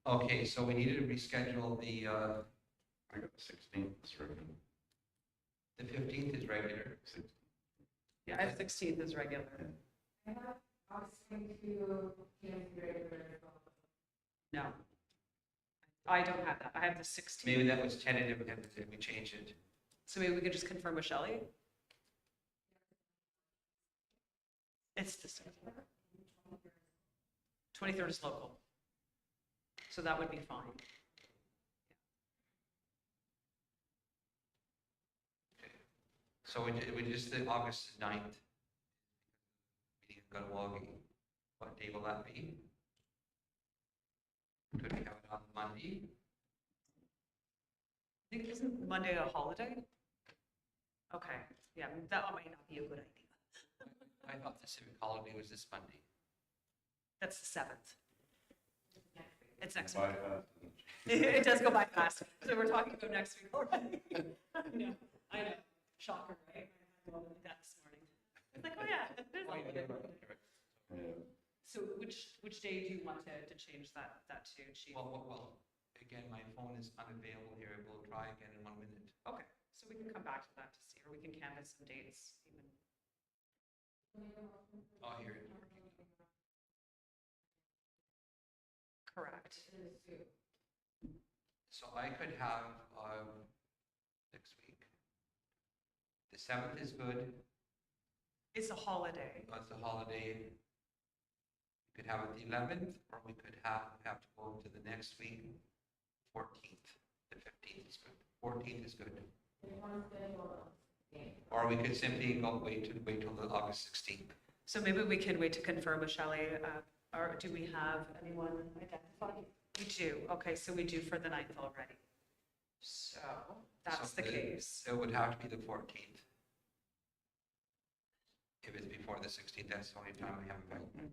Okay, so we needed to reschedule the
I got the 16th, it's regular.
the 15th is regular.
Yeah, I have 16th as regular.
I have August 22, regular.
No. I don't have that. I have the 16th.
Maybe that was tentative and we changed it.
So maybe we could just confirm with Shelley? It's the 23rd is local. So that would be fine.
So we just did August 9th. Meeting in Ganawagi. What day will that be? Could we have it on Monday?
I think isn't Monday a holiday? Okay, yeah, that one might not be a good idea.
I thought the civic holiday was this Monday.
That's the 7th. It's next week.
Bye, doesn't
It does go by fast. So we're talking about next week already. I know. Shocker, right? I had a moment like that this morning. It's like, oh yeah. there's a holiday.
Yeah.
So which day do you want to change that to, Chief?
Well, again, my phone is unavailable here. We'll try again in 1 minute.
Okay, so we can come back to that to see, or we can canvas some dates even.
Oh, here it is.
Correct.
So I could have, next week. The 7th is good.
It's a holiday.
It's a holiday. We could have it the 11th, or we could have to go to the next week, 14th. The 15th is good. 14th is good. Or we could simply wait till the August 16th.
So maybe we can wait to confirm with Shelley, or do we have anyone identified? We do, okay, so we do for the 9th already. So that's
So
the case.
It would have to be the 14th. If it's before the 16th, that's the only time we have available.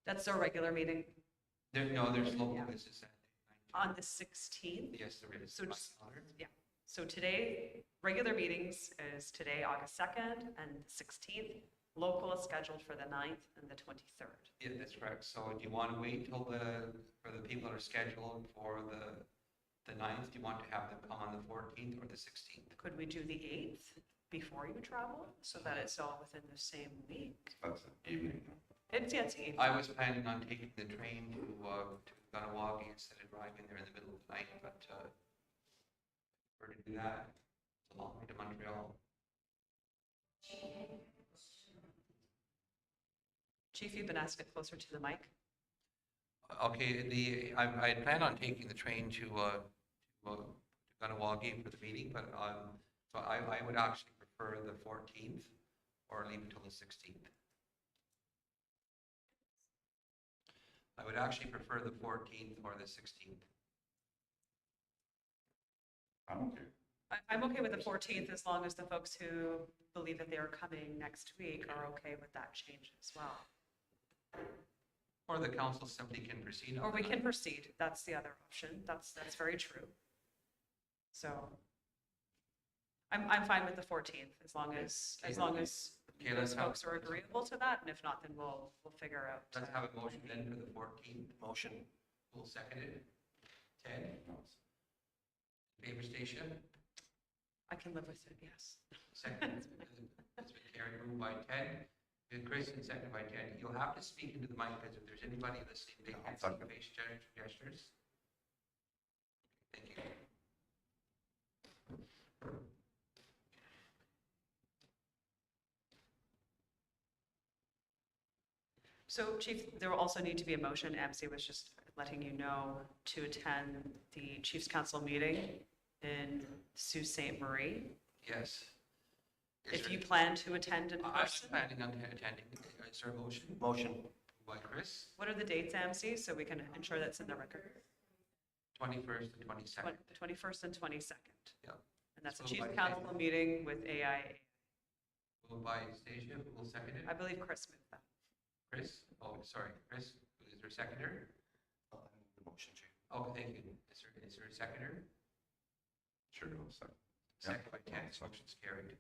That's our regular meeting
There's local
Yeah.
business that
on the 16th.
Yes, there is.
So just- Yeah, so today, regular meetings is today, August 2nd, and the 16th. Local is scheduled for the 9th and the 23rd.
Yeah, that's correct. So do you want to wait till for the people that are scheduled for the 9th? Do you want to have them come on the 14th or the 16th?
Could we do the 8th before you travel, so that it's all within the same week?
That's an evening.
It's evening.
I was planning on taking the train to Ganawagi instead of driving there in the middle of the night, but if we're to do that, it's a long way to Montreal.
Chief, you've been asked to get closer to the mic.
Okay, I plan on taking the train to Ganawagi for the meeting, but so I would actually prefer the 14th or leave until the 16th. I would actually prefer the 14th or the 16th.
I'm okay.
I'm okay with the 14th as long as the folks who believe that they are coming next week are okay with that change as well.
Or the council simply can proceed on
Or we
the
can
9th.
proceed. That's the other option. That's very true. So I'm fine with the 14th as long as
Okay, let's
those
have,
folks are agreeable to that, and if not, then we'll figure out.
let's have a motion then for the 14th.
Motion.
We'll second it. Ted? Favor station?
I can live with it, yes.
Second. It's been carried, moved by Ted. And Chris, and seconded by Ted. You'll have to speak into the mic because if there's anybody listening, they can't see
Second.
face gestures. Thank you.
So Chief, there will also need to be a motion. MC was just letting you know to attend the Chiefs Council meeting in Sault Ste. Marie.
Yes.
If you plan to attend in
I'm
person,
planning on attending. Is there a motion?
Motion.
By Chris,
what are the dates, MC, so we can ensure that's in the record?
21st and 22nd.
The 21st and 22nd.
Yeah.
And that's a
So
Chiefs
by
Council
Ted.
meeting with AIA.
Moved by Stacia, who will second it?
I believe Chris moved that.
Chris? Oh, sorry, Chris, is there a seconder?
The motion, Chief.
Oh, thank you. Is there a seconder?
Sure, I'll second.
Second by Ted, motion's carried.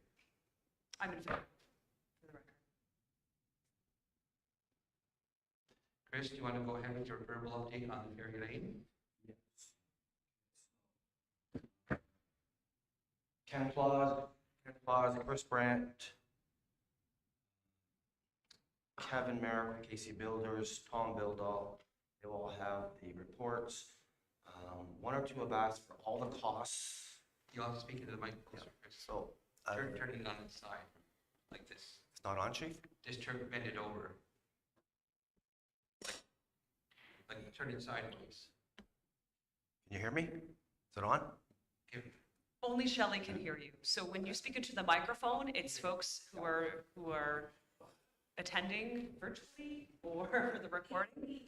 I'm in favor, for the record.
Chris, do you want to go ahead with your verbal update on the Ferry Lane?
Ken Plaza, Chris Brandt, Kevin Merrick with KC Builders, Tom Bildall, they all have the reports. One or two have asked for all the costs,
You'll have to speak into the mic closer, Chris.
so
Turn it on its side, like this.
it's not on, Chief?
Just bend it over. Like turn it sideways.
Can you hear me? Is it on?
Give,
Only Shelley can hear you. So when you speak into the microphone, it's folks who are attending virtually or for the recording.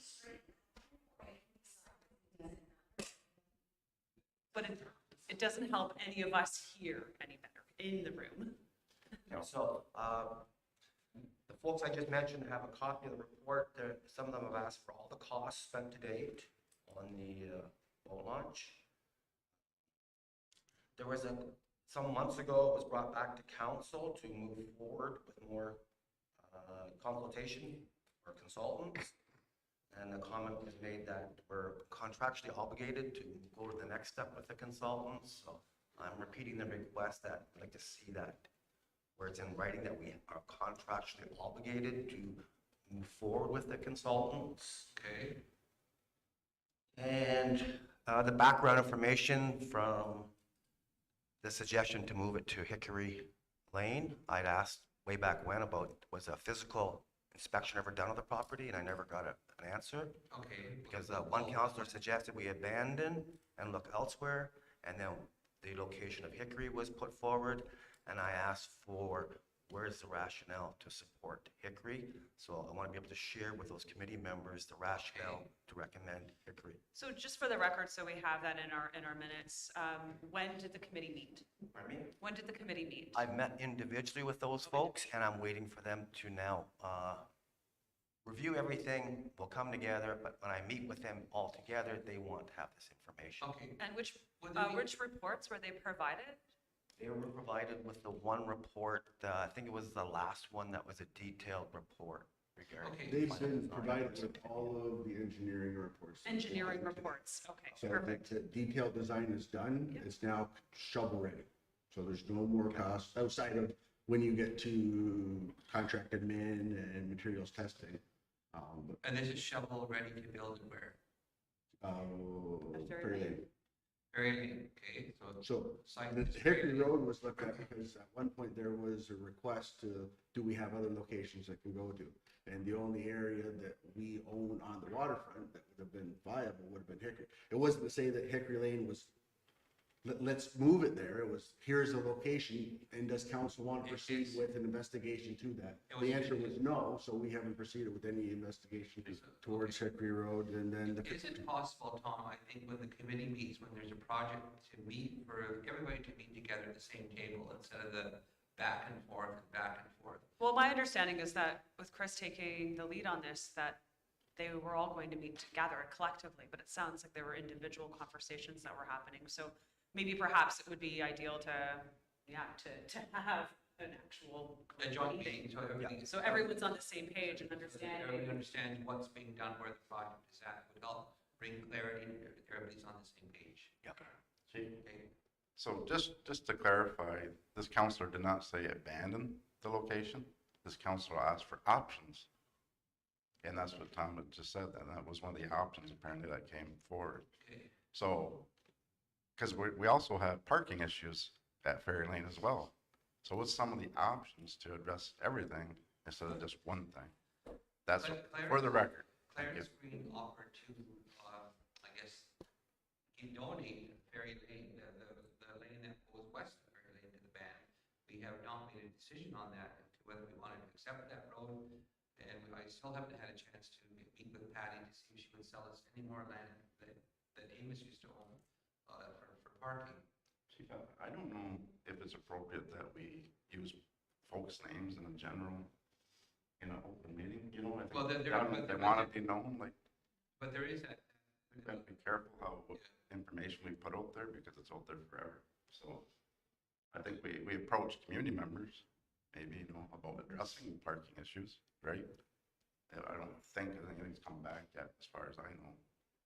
But it doesn't help any of us here any better in the room.
So, the folks I just mentioned have a copy of the report. Some of them have asked for all the costs spent to date on the boat launch. There was some months ago, it was brought back to council to move forward with more consultation or consultants. And the comment was made that we're contractually obligated to go to the next step with the consultants. So I'm repeating the request that I'd like to see that where it's in writing that we are contractually obligated to move forward with the consultants.
Okay.
And the background information from the suggestion to move it to Hickory Lane, I'd asked way back when about, was a physical inspection ever done of the property, and I never got an answer.
Okay.
Because one counselor suggested we abandon and look elsewhere, and then the location of Hickory was put forward, and I asked for where's the rationale to support Hickory. So I want to be able to share with those committee members the rationale to recommend Hickory.
So just for the record, so we have that in our minutes, when did the committee meet?
Pardon me?
When did the committee meet?
I've met individually with those folks, and I'm waiting for them to now review everything. We'll come together, but when I meet with them all together, they want to have this information.
Okay.
And which
Would there be-
which reports were they provided?
They were provided with the one report, I think it was the last one that was a detailed report regarding.
Okay.
They've been provided with all of the engineering reports.
Engineering reports, okay,
So
perfect.
the detailed design is done,
Yep.
it's now shovel ready. So there's no more costs outside of when you get to contract admin and materials testing.
And this is shovel ready to build and where?
Very
fairly.
late.
Very late, okay, so.
So
Site
the
is
Hickory
very-
Road was looked at because at one point there was a request to, do we have other locations that can go to? And the only area that we own on the waterfront that would have been viable would have been Hickory. It wasn't to say that Hickory Lane was, let's move it there. It was, here's a location, and does council want to proceed
It's-
with an investigation to that?
It
The
was-
answer was no, so we haven't proceeded with any investigation towards Hickory Road, and then the.
Is it possible, Tom, I think when the committee meets, when there's a project to meet, for everybody to meet together at the same table instead of the back and forth, back and forth?
Well, my understanding is that with Chris taking the lead on this, that they were all going to meet together collectively, but it sounds like there were individual conversations that were happening. So maybe perhaps it would be ideal to have an actual
A joint meeting, so everything.
so everyone's on the same page and
Everybody
understanding.
understands what's being done, where the project is at, would help bring clarity, and everybody's on the same page. Okay.
So just to clarify, this counselor did not say abandon the location. This counselor asked for options. And that's what Tom had just said, and that was one of the options apparently that came forward.
Okay.
So, because we also have parking issues at Ferry Lane as well. So what's some of the options to address everything instead of just one thing? That's for the record.
Clarence Green offered to, I guess, donate Ferry Lane, the lane that goes west of Ferry Lane to the band. We have not made a decision on that, to whether we wanted to accept that road. And I still haven't had a chance to meet with Patty to see if she would sell us any more land that Amos used to own for parking.
Chief, I don't know if it's appropriate that we use folks' names in a general, in an open meeting, you know, I think.
Well,
They want to be known, like,
But there is a,
we gotta be careful what information we put out there because it's out there forever. So I think we approach community members, maybe, you know, about addressing parking issues, right? I don't think anything's come back yet, as far as I know.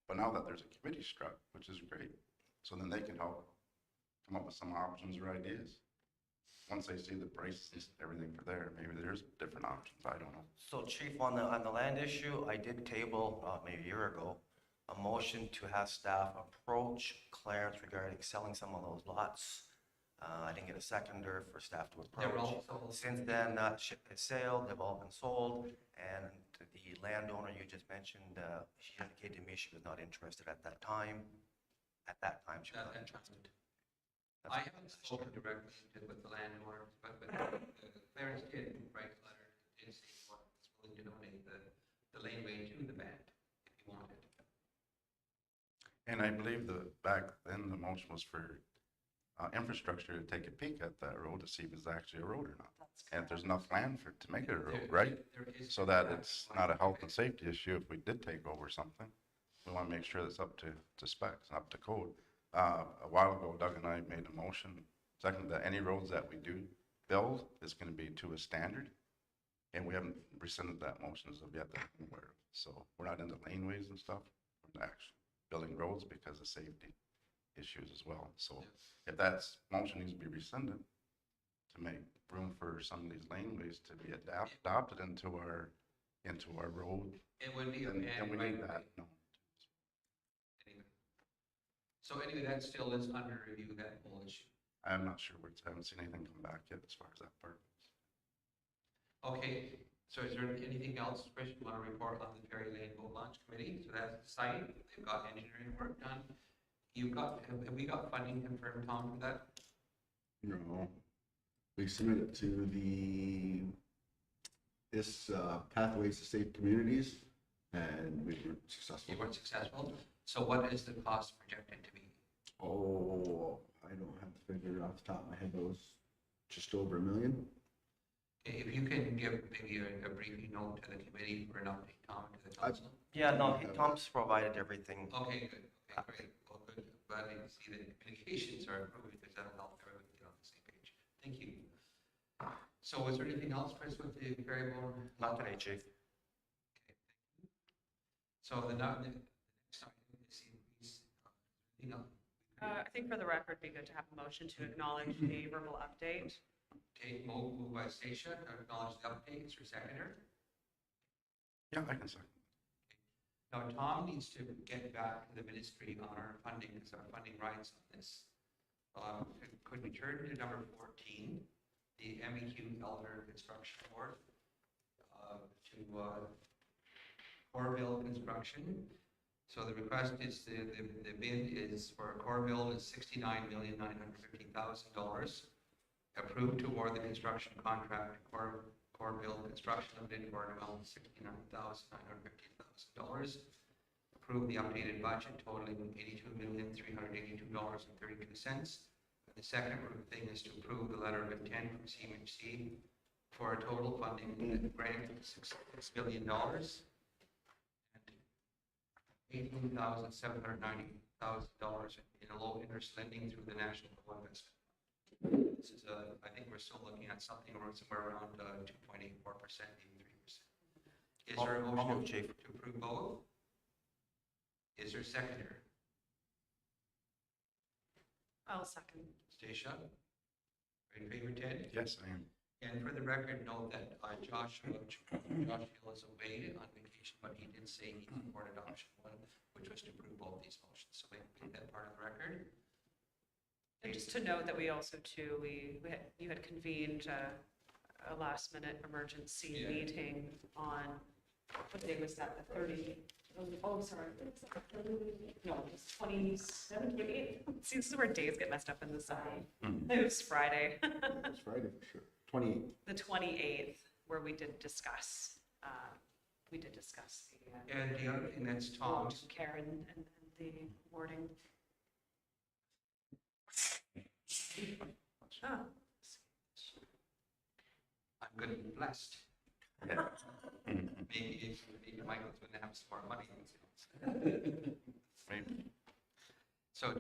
But now that there's a committee struck, which is great, so then they can help come up with some options or ideas. Once they see the prices and everything for there, maybe there's different options, I don't know.
So Chief, on the land issue, I did table, maybe a year ago, a motion to have staff approach Clarence regarding selling some of those lots. I didn't get a seconder for staff to
they were
approach.
also.
Since then, it's sailed, they've all been sold, and the landowner you just mentioned, she indicated to me she was not interested at that time. At that time, she was not interested.
I haven't spoken directly with the landlord, but Clarence did write a letter, did say he was willing to donate the laneway to the band if he wanted.
And I believe back then the motion was for infrastructure to take a peek at that road to see if it's actually a road or not.
That's
And if there's
correct.
enough land for it to make it a road,
There-
right?
there is-
So that it's not a health and safety issue if we did take over something. We want to make sure it's up to specs, up to code. A while ago, Doug and I made a motion, second, that any roads that we do build is going to be to a standard. And we haven't rescinded that motion as of yet that I'm aware of. So we're not into laneways and stuff. We're actually building roads because of safety issues as well. So if that motion needs to be rescinded to make room for some of these laneways to be adopted into our road,
It would be a
then
man
we
right
need
away.
that. No.
Anyway. So anyway, that still is under review, that whole issue.
I'm not sure where it's, I haven't seen anything come back yet as far as that part.
Okay, so is there anything else, Chris, you want to report on the Perry Lane Boat Launch Committee? So that's the site, they've got engineering work done. Have we got funding confirmed, Tom, for that?
No, we submitted to this Pathways to Safe Communities, and we were successful.
You weren't successful, so what is the cost projected to be?
Oh, I don't have the figure off the top of my head, but it was just over $1 million.
Okay, if you can give maybe a brief note to the committee for an update, Tom, to the council.
Yeah, no, Tom's provided everything.
Okay, good, okay, great, well, good, glad to see that communications are improving, because that'll help everybody get on the same page. Thank you. So was there anything else, Chris, with the Perry Board?
Not today, Chief.
So the next item is increase, anything else?
I think for the record, it'd be good to have a motion to acknowledge the verbal update.
Okay, moved by Stacia, to acknowledge the updates, or seconder.
Yeah, I can second.
Now, Tom needs to get back to the ministry on our funding, because our funding rights on this. Could we turn to number 14, the MEQ Elder Construction Board, to Corville Construction. So the request is, the bid is for Corville is $69,950,000. Approved to award the construction contract to Corville Construction Limited for an amount of $69,950,000. Approve the updated budget totaling $82,382.32. The second thing is to approve the letter of intent from CMHC for a total funding grant of $6 million and $18,790,000 in a low interest lending through the National Co-Investment. This is I think we're still looking at something somewhere around 2.84%, even 3%. Is there a
I'll
motion
move, Chief.
to approve both? Is there a seconder?
I'll second.
Stacia? Are you in favor, Ted?
Yes, I am.
And for the record, note that Josh Hill is away on vacation, but he did say he supported option one, which was to approve both these motions. So we made that part of the record.
And just to note that we also too, you had convened a last minute emergency
Yeah.
meeting on, what day was that, the 30? Oh, sorry. No, it was 27, 28. See, this is where days get messed up in the summer. It was Friday,
It's Friday for sure. 28.
the 28th, where we did discuss the
And the other thing that's Tom's,
Karen and the wording. Ah,
I'm going to be blessed. Maybe Michael's going to have some more money.
Maybe.
So in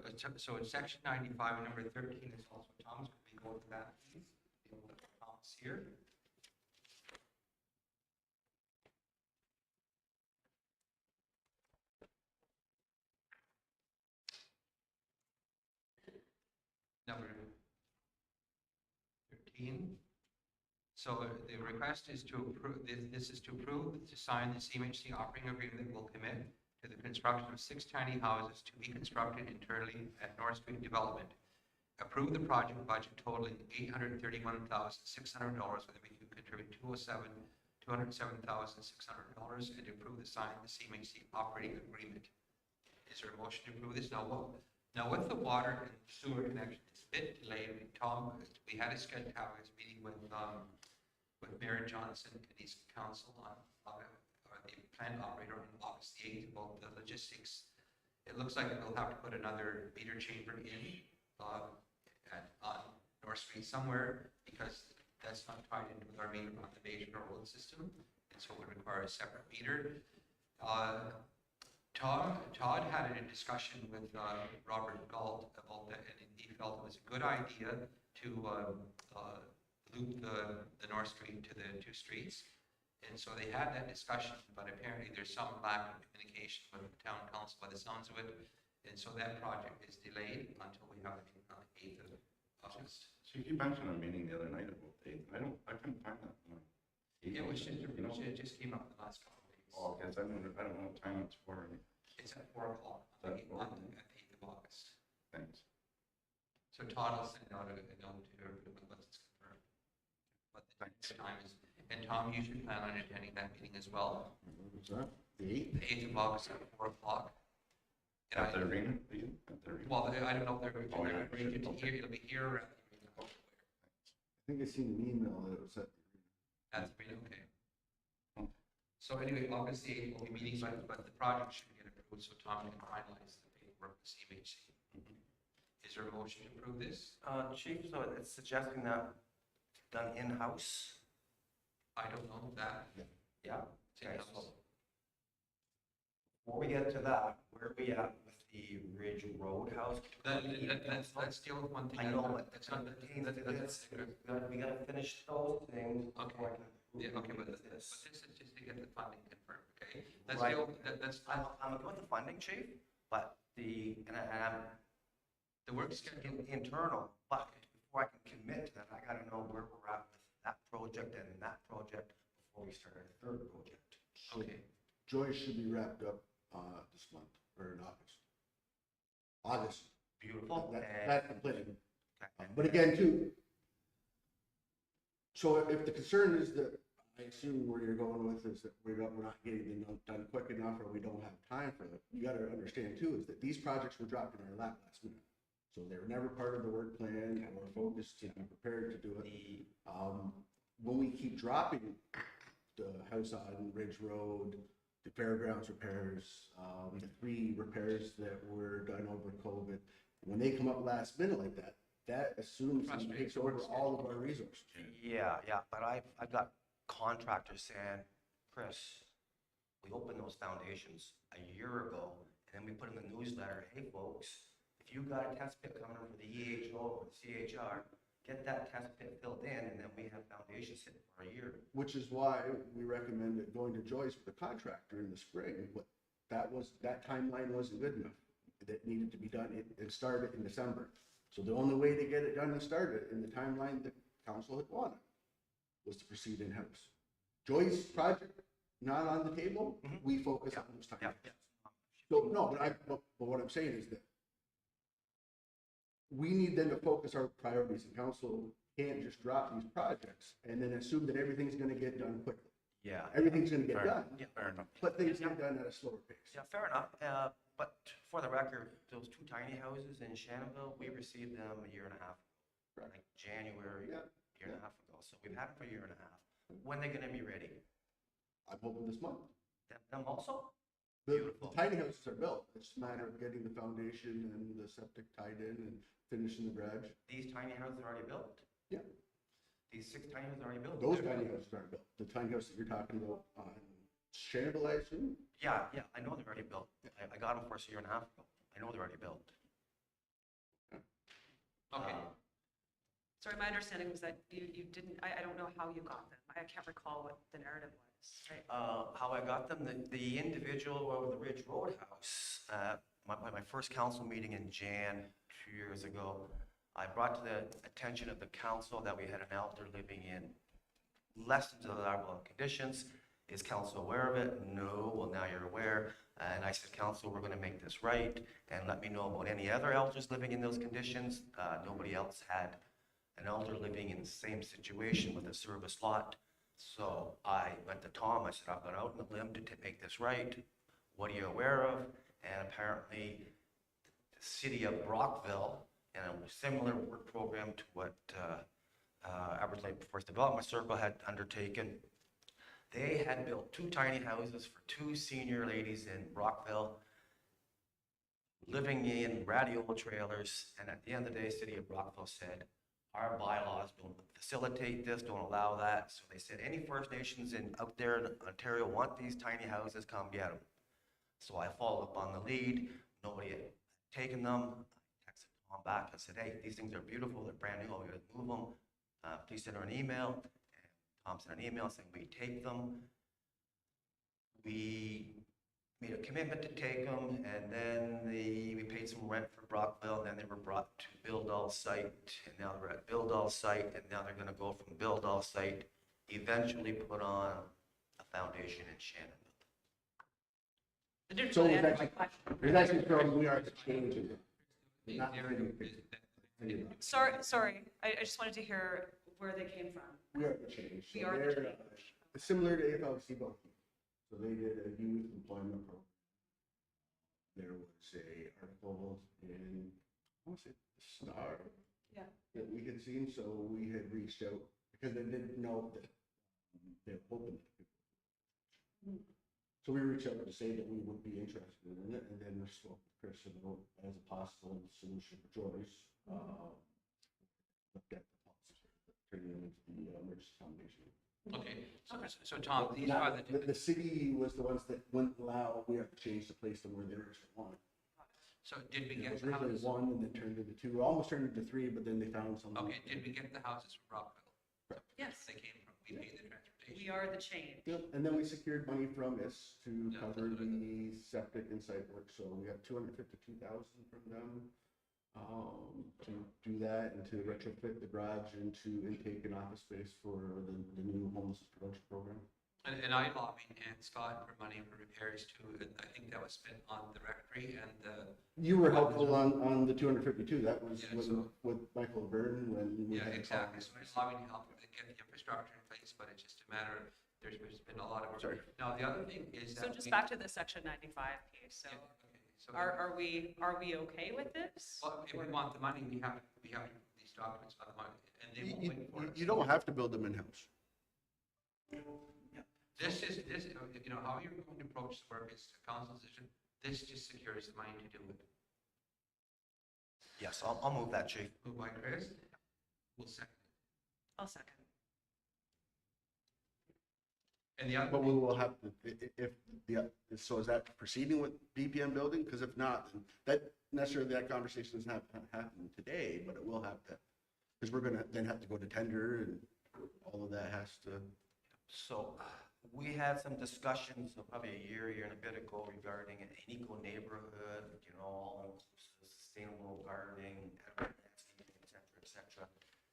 section 95, number 13 is also Tom's. Could we go to that, please? Tom's here. Number 13. So the request is to approve, this is to approve, to sign the CMHC operating agreement that will commit to the construction of 6 tiny houses to be constructed internally at North Street Development. Approve the project budget totaling $831,600, with a to contribute $207,600, and approve the sign of the CMHC operating agreement. Is there a motion to approve this? Now with the water and sewer connection, it's a bit delayed. Tom, we had a scheduled to have a meeting with Mayor Johnson and his council on the plant operator on August the 8th about the logistics. It looks like we'll have to put another meter chamber in at, on North Street somewhere, because that's not tied into our main, on the major road system, and so it would require a separate meter. Todd had a discussion with Robert Galt about that, and he felt it was a good idea to loop the North Street to the two streets. And so they had that discussion, but apparently there's some lack of communication with the town council by the sounds of it. And so that project is delayed until we have a meeting on the 8th of August.
So you mentioned a meeting the other night about the 8th. I couldn't find that. No.
Yeah, we should, it just came up in the last couple of days.
Oh, okay, so I don't know what time it's for.
It's at 4 o'clock on the 8th of August.
Thanks.
So Todd will send out a note to everybody once it's confirmed. But the next time is, and Tom, you should plan on attending that meeting as well.
What's that? The 8th?
The 8th of August at 4 o'clock. And
At the arena? At the arena?
Well, I don't know if they're going
Oh, yeah,
to bring it to
okay.
here, it'll be here or at the arena.
I think I seen an email that it was at.
At the arena, okay. So anyway, August the 8th will be meeting, but the project should get approved, so Tom can finalize the paperwork with CMHC. Is there a motion to approve this?
Chief, so it's suggesting that it's done in-house?
I don't know that.
Yeah.
It's
Okay,
in-house.
so before we get to that, where are we at with the Ridge Road House?
Let's deal with one thing.
I know, but
That's not, that's,
we gotta finish those things. before I can approve
yeah, okay, but
this.
this is just to get the funding confirmed, okay? Let's
Right.
deal, that's,
I'm good with the funding, Chief, but I'm
the work schedule.
internal, but before I can commit to that, I gotta know where we're at with that project and that project before we start our third project.
Okay,
Joyce should be wrapped up this month, or in August. August.
Beautiful.
That's the plan.
Okay.
But again, too, so if the concern is that, I assume where you're going with is that we're not getting them done quick enough, or we don't have time for them, you gotta understand too, is that these projects were dropped in our lap last minute. So they were never part of the work plan or focused to be prepared to do it. When we keep dropping the house on Ridge Road, the fairgrounds repairs, the 3 repairs that were done over COVID, when they come up last minute like that, that assumes and takes over all of our resources.
Yeah, but I've got contractors saying, Chris, we opened those foundations a year ago, and then we put in the newsletter, hey folks, if you got a test pit coming in for the EHO or the CHR, get that test pit filled in, and then we have foundations sitting for a year.
Which is why we recommended going to Joyce with a contractor in the spring, but that timeline wasn't good enough. That needed to be done and started in December. So the only way to get it done and started in the timeline that council had wanted was to proceed in-house. Joyce project, not on the table, we focus on those timelines. So, no, but what I'm saying is that we need then to focus our priorities, and council can't just drop these projects and then assume that everything's gonna get done quickly.
Yeah.
Everything's gonna get
Fair
done,
Fair enough.
but things get done at a slower pace.
Yeah, fair enough. But for the record, those 2 tiny houses in Shannonville, we received them a year and a half,
Right.
like January,
Yeah.
year and a half ago. So we've had them for a year and a half. When are they gonna be ready?
I'm hoping this month.
Them also?
The
Beautiful.
tiny houses are built, it's a matter of getting the foundation and the septic tied in and finishing the garage.
These tiny houses are already built?
Yeah.
These 6 tiny houses are already built?
Those tiny houses aren't built. The tiny house that you're talking about on Shannonville, I assume?
Yeah, I know they're already built. I got them for us a year and a half ago. I know they're already built.
okay.
Sorry, my understanding was that you didn't, I don't know how you got them. I can't recall what the narrative was, right?
How I got them, the individual over the Ridge Road House, my first council meeting in Jan 2 years ago, I brought to the attention of the council that we had an elder living in less than desirable conditions. Is council aware of it? No. Well, now you're aware. And I said, council, we're going to make this right, and let me know about any other elders living in those conditions. Nobody else had an elder living in the same situation with a service lot. So I went to Tom, I said, I've gone out on a limb to make this right. What are you aware of? And apparently, the city of Brockville, and a similar work program to what Average Lake Forest Development Circle had undertaken, they had built 2 tiny houses for 2 senior ladies in Brockville. living in radio trailers, and at the end of the day, City of Brockville said, our bylaws don't facilitate this, don't allow that. So they said, any First Nations out there in Ontario want these tiny houses, come get them. So I followed up on the lead, nobody had taken them. I texted Tom back and said, hey, these things are beautiful, they're brand new, we gotta move them. Please send her an email. And Tom sent an email saying we take them. We made a commitment to take them, and then we paid some rent for Brockville, and then they were brought to Bildall site, and now they're at Bildall site, and now they're gonna go from Bildall site, eventually put on a foundation in Shannon.
It didn't
So
really
it's
answer my
actually,
question.
it's actually from we are changing it.
The
Not
area
really.
Sorry, I just wanted to hear where they came from.
We are the change.
We
So
are the
they're,
change.
Similar to AFLC Both. So they did a youth employment program. There was a article in, I want to say, the Star.
Yeah.
That we had seen, so we had reached out because they didn't know that they're open. So we reached out to say that we would be interested in it, and then we spoke with Chris about as a possible solution for Joyce. Looked at the policy, turning them into the emergency foundation.
Okay, so Tom, these are
The city was the ones that wouldn't allow, we have to change to place them where they originally wanted.
so did we
It
get
was
the
originally
houses?
one and then turned into two, almost turned into three, but then they found some.
Okay, did we get the houses from Rockville?
Correct.
Yes.
They came from, we paid the transportation.
We are the change.
Yep, and then we secured money from this to
Yeah,
cover
that's what I
the septic and site work, so we got 252,000 from them. To do that and to retrofit the garage into intake and office space for the new homeless prevention program.
And I lobbied and Scott for money for repairs too, and I think that was spent on the rectory and the,
You were helpful on the 252, that was
Yeah,
with,
so-
with Michael Byrne when we
yeah,
had.
exactly. So I lobbied to help get the infrastructure in place, but it's just a matter of, there's been a lot of
Sorry.
work. Now, the other thing is that.
So just
we-
back to the section 95 piece, so
Yeah, okay, so
are we okay with this?
well, if we want the money, we have these documents on the money, and they won't wait for us.
You don't have to build them in-house.
This, you know, how you're going to approach the work is a council decision. This just secures the money to do it.
Yes, I'll move that, Chief.
Moved by Chris, will second.
I'll second.
And the other
But we
thing,
will have to, so is that proceeding with BPM building? Because if not, then that conversation doesn't have to happen today, but it will have to. Because we're gonna then have to go to tender and all of that has to.
So we had some discussions probably a year and a bit ago regarding an eco neighborhood, you know, all inclusive, sustainable gardening, et cetera, et cetera.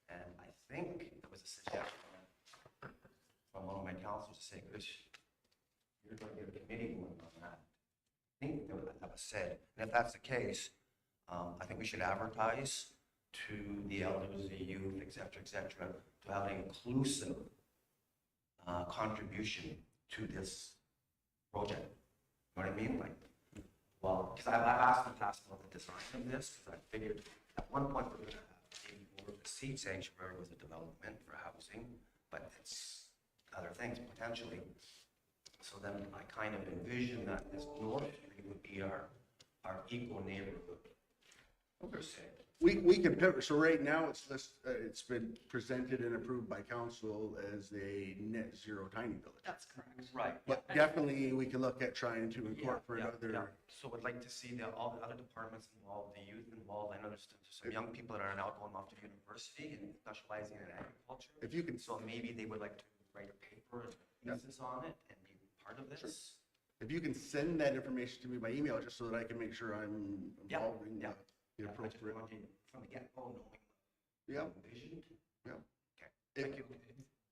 And I think there was a suggestion from one of my counselors to say, Chris, you're going to get a committee going on that. I think that was said. And if that's the case, I think we should advertise to the elders, the youth, et cetera, to have an inclusive contribution to this project. You know what I mean? Like, well, because I've asked in the past about the design of this, because I figured at one point we're going to have maybe more of a seed sanctuary with a development for housing, but it's other things potentially. So then I kind of envision that this North Street would be our eco neighborhood, per se.
We can pivot, so right now it's been presented and approved by council as a net zero tiny village.
That's correct.
Right.
But definitely we can look at trying to incorporate other.
So I'd like to see all the other departments involved, the youth involved. I know there's some young people that are now going off to university and specializing in agriculture.
If you can,
So maybe they would like to write a paper and thesis on it and be part of this.
if you can send that information to me by email, just so that I can make sure I'm
Yeah,
involving
yeah.
the
I just
appropriate.
want you from the get-go knowing
Yeah.
the vision.
Yeah.
Okay,
If-
thank you.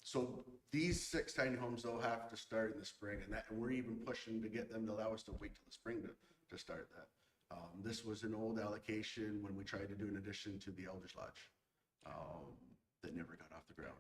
So these 6 tiny homes though have to start in the spring, and we're even pushing to get them to allow us to wait till the spring to start that. This was an old allocation when we tried to do an addition to the Elders Lodge, that never got off the ground.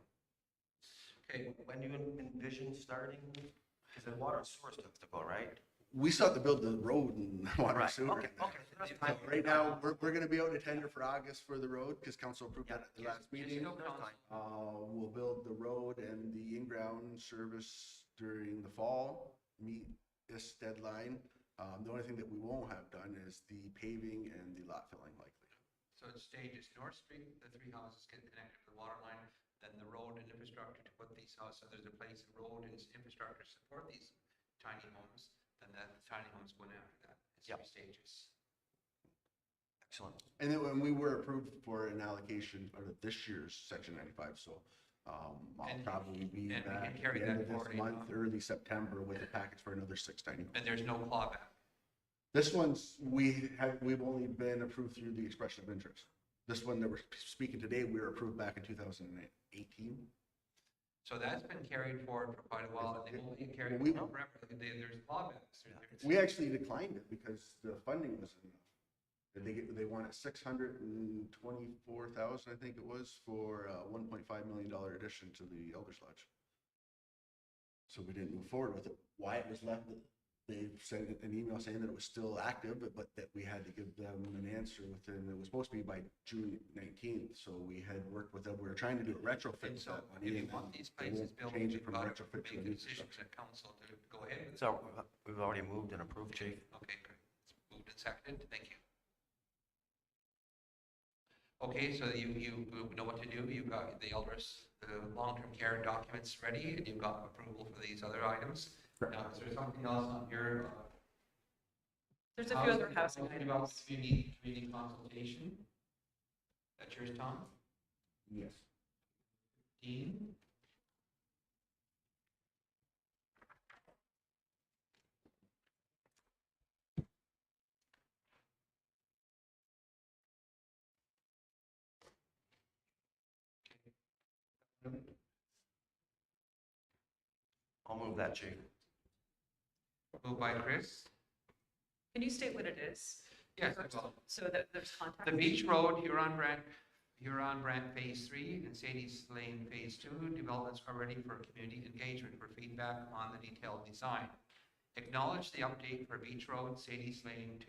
okay,
When do you envision starting? Because the water and sewer stuff to go, right?
We still have to build the road and water
Right,
sewer.
okay, okay. That's
So
fine.
right now, we're gonna be out to tender for August for the road, because council approved that at the last meeting.
no council.
We'll build the road and the in-ground service during the fall, meet this deadline. The only thing that we won't have done is the paving and the lot filling likely.
So it stages North Street, the three houses get connected to the water line, then the road and infrastructure to put these houses, so there's a place in road and infrastructure to support these tiny homes, then that tiny homes going after that. It's
Yep.
3 stages.
Excellent.
And then when we were approved for an allocation out of this year's section 95, so I'll
And-
probably be
and we can
back at
carry
the end
that
of this
forward,
month, early September, with a package for another 690.
And there's no clawback.
This one's, we've only been approved through the expression of interest. This one that we're speaking today, we were approved back in 2018.
So that's been carried forward for quite a while, and they won't get carried
We-
forward forever. There's clawbacks.
We actually declined it because the funding wasn't enough. And they wanted 624,000, I think it was, for a $1.5 million addition to the Elders Lodge. So we didn't move forward with it. Why it was left, they sent an email saying that it was still active, but that we had to give them an answer within, it was supposed to be by June 19th. So we had worked with them. We were trying to do a retrofit
And
with
so
that
if you
money.
want these
They
places
won't
built,
change it
you've
from
got to
retrofit to
make
new
decisions
construction.
at council to go ahead with it.
So we've already moved and approved, Chief.
Okay, great. It's moved and seconded. Thank you. Okay, so you know what to do. You've got the elders, the long-term care documents ready, and you've got approval for these other items.
Correct.
Now, is there something else on your?
There's a few other housing
About
items.
community consultation. That's yours, Tom?
Yes.
Dean?
I'll move that, Chief.
Moved by Chris.
Can you state what it is?
Yes,
first,
well,
so that there's context?
the Beach Road, Huron Brant Phase 3 and Sadie's Lane Phase 2 developments are ready for community engagement for feedback on the detailed design. Acknowledge the update for Beach Road, Sadie's Lane 2,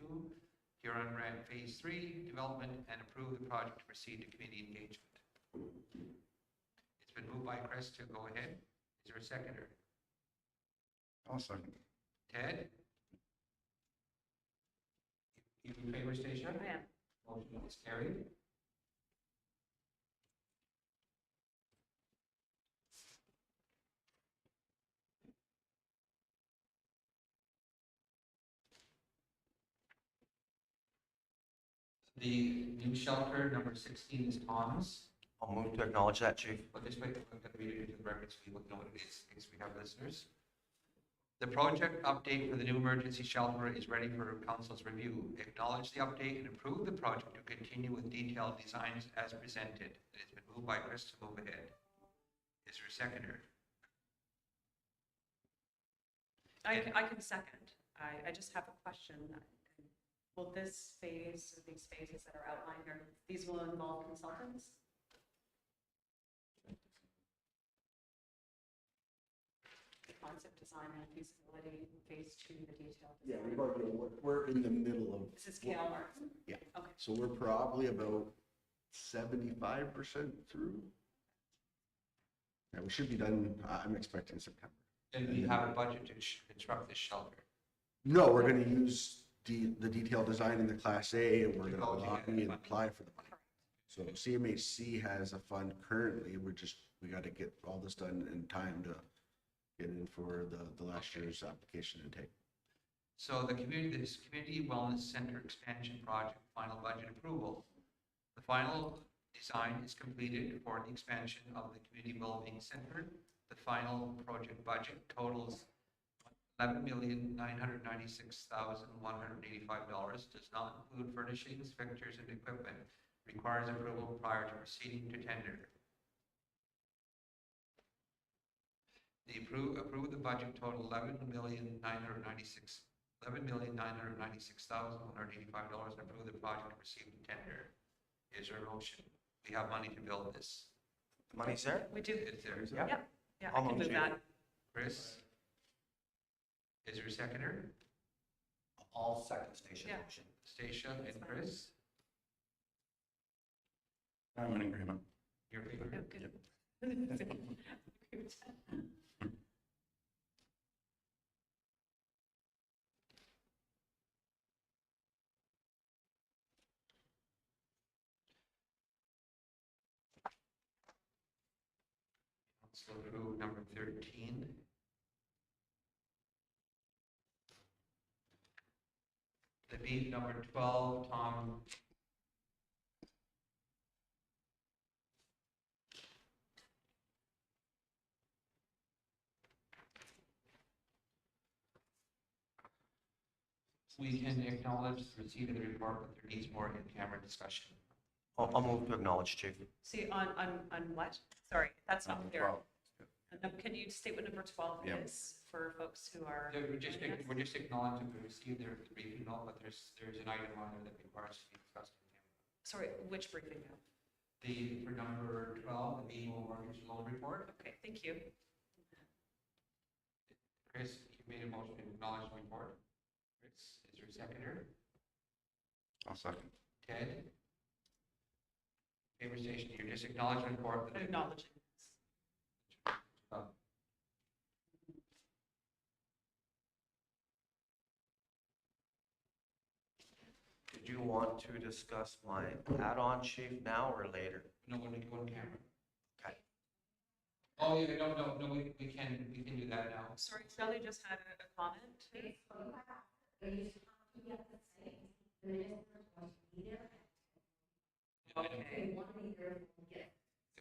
Huron Brant Phase 3 development and approve the project to proceed to community engagement. It's been moved by Chris to go ahead. Is there a seconder?
I'll second.
Ted? You in favor, Stacia?
I am.
Motion is carried. The new shelter, number 16, is Tom's.
I'll move to acknowledge that, Chief.
But this way, I'm going to read it into the records so people know what it is, in case we have listeners. The project update for the new emergency shelter is ready for council's review. Acknowledge the update and approve the project to continue with detailed designs as presented. It has been moved by Chris to move ahead. Is there a seconder?
I can second. I just have a question. Will this phase, or these phases that are outlined here, these will involve consultants? The concept design and feasibility, phase 2, the detailed
Yeah,
design.
we're in the middle of.
This is Kale Martin?
Yeah.
Okay.
So we're probably about 75% through. Yeah, we should be done, I'm expecting September.
And we have a budget to construct this shelter.
No, we're gonna use the detailed design in the Class A, and we're gonna
Oh, yeah,
lobby and
fine.
apply for the money. So CMHC has a fund currently, we gotta get all this done in time to get in for the last year's application intake.
So this community wellness center expansion project, final budget approval. The final design is completed for the expansion of the community wellbeing center. The final project budget totals $11,996,185. Does not include furnishings, fixtures, and equipment. Requires approval prior to proceeding to tender. The approve the budget total $11,996,185 and approve the project to proceed to tender. Is there a motion? We have money to build this.
The money's there?
We do.
Is there?
Yeah, I
I'll
can
move
move
to-
that.
Chris? Is there a seconder?
All second station
Yeah.
motion.
Stacia and Chris?
I'm in agreement.
Your favorite?
Oh, good.
Councilor Crew, number 13. The beat number 12, Tom. We can acknowledge the receipt of the report, but there needs more in-camera discussion.
I'll move to acknowledge, Chief.
See, on what? Sorry, that's not
Number
clear.
12.
Can you state what number 12
Yeah.
is for folks who are?
Yeah, we're just acknowledging we received their briefing note, but there's an item on there that requires to be discussed in camera.
Sorry, which briefing note?
For number 12, the BMO mortgage loan report.
Okay, thank you.
Chris, you made a motion to acknowledge the report. Chris, is there a seconder?
I'll second.
Ted? Favor station, you're just acknowledging the report. but-
Acknowledging.
Did you want to discuss my add-on, Chief, now or later?
No, when you go on camera.
Okay.
Oh, yeah, no, we can do that now.
Sorry, Sally just had a comment.
Okay, so you have, are you talking about the same? The minister wants to be there.
Okay.
They want to be there, yes.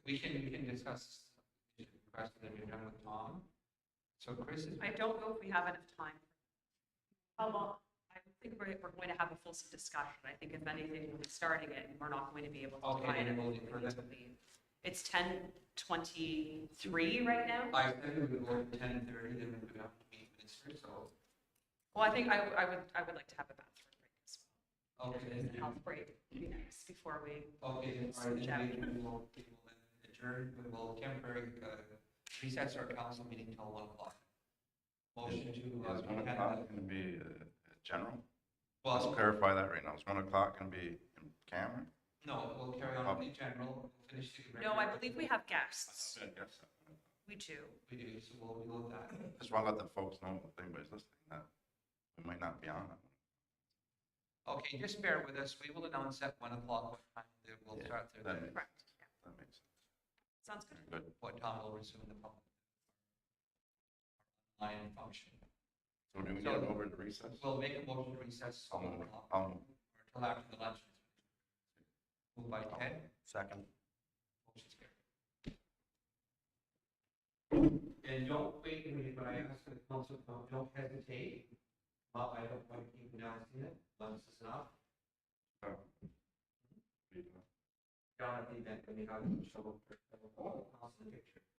We can discuss the rest of them you're done with Tom. So Chris is.
I don't know if we have enough time. How long? I don't think we're going to have a full discussion. I think if anything, we'll be starting it and we're not going to be able to
Okay,
define
then
it.
we'll defer that.
It's 10:23 right now.
I think we would go to 10:30, then we would have to meet minister, so.
Well, I think I would like to have a bathroom break as well.
Okay,
And a
then.
health break would be nice before we.
Okay, then, all right, then we will adjourn, we will temporarily recess our council meeting till 1 o'clock. Motion to.
Is 1 o'clock going to be general?
Well,
Let's clarify that right now. Is 1 o'clock going to be in camera?
no, we'll carry on with the general, we'll finish the.
No, I
regular.
believe we have guests.
I guess.
We do.
We do, so we'll load that.
Just want to let the folks know, if anybody's listening, that we might not be on it.
Okay, just bear with us, we will announce at 1 o'clock what time we'll
Yeah,
start
that
the,
makes-
Correct.
That makes sense.
Sounds good.
Good.
what time will resume the public. Line function.
So do we
So-
get over to recess?
We'll make a motion to recess till 1 o'clock, or till after the lunch. Moved by Ted,
Second.
motion's carried. And don't wait, when I ask the council, don't hesitate. Well, I don't want to keep announcing it, once is enough. John, at the event, when you got to show up, council picture.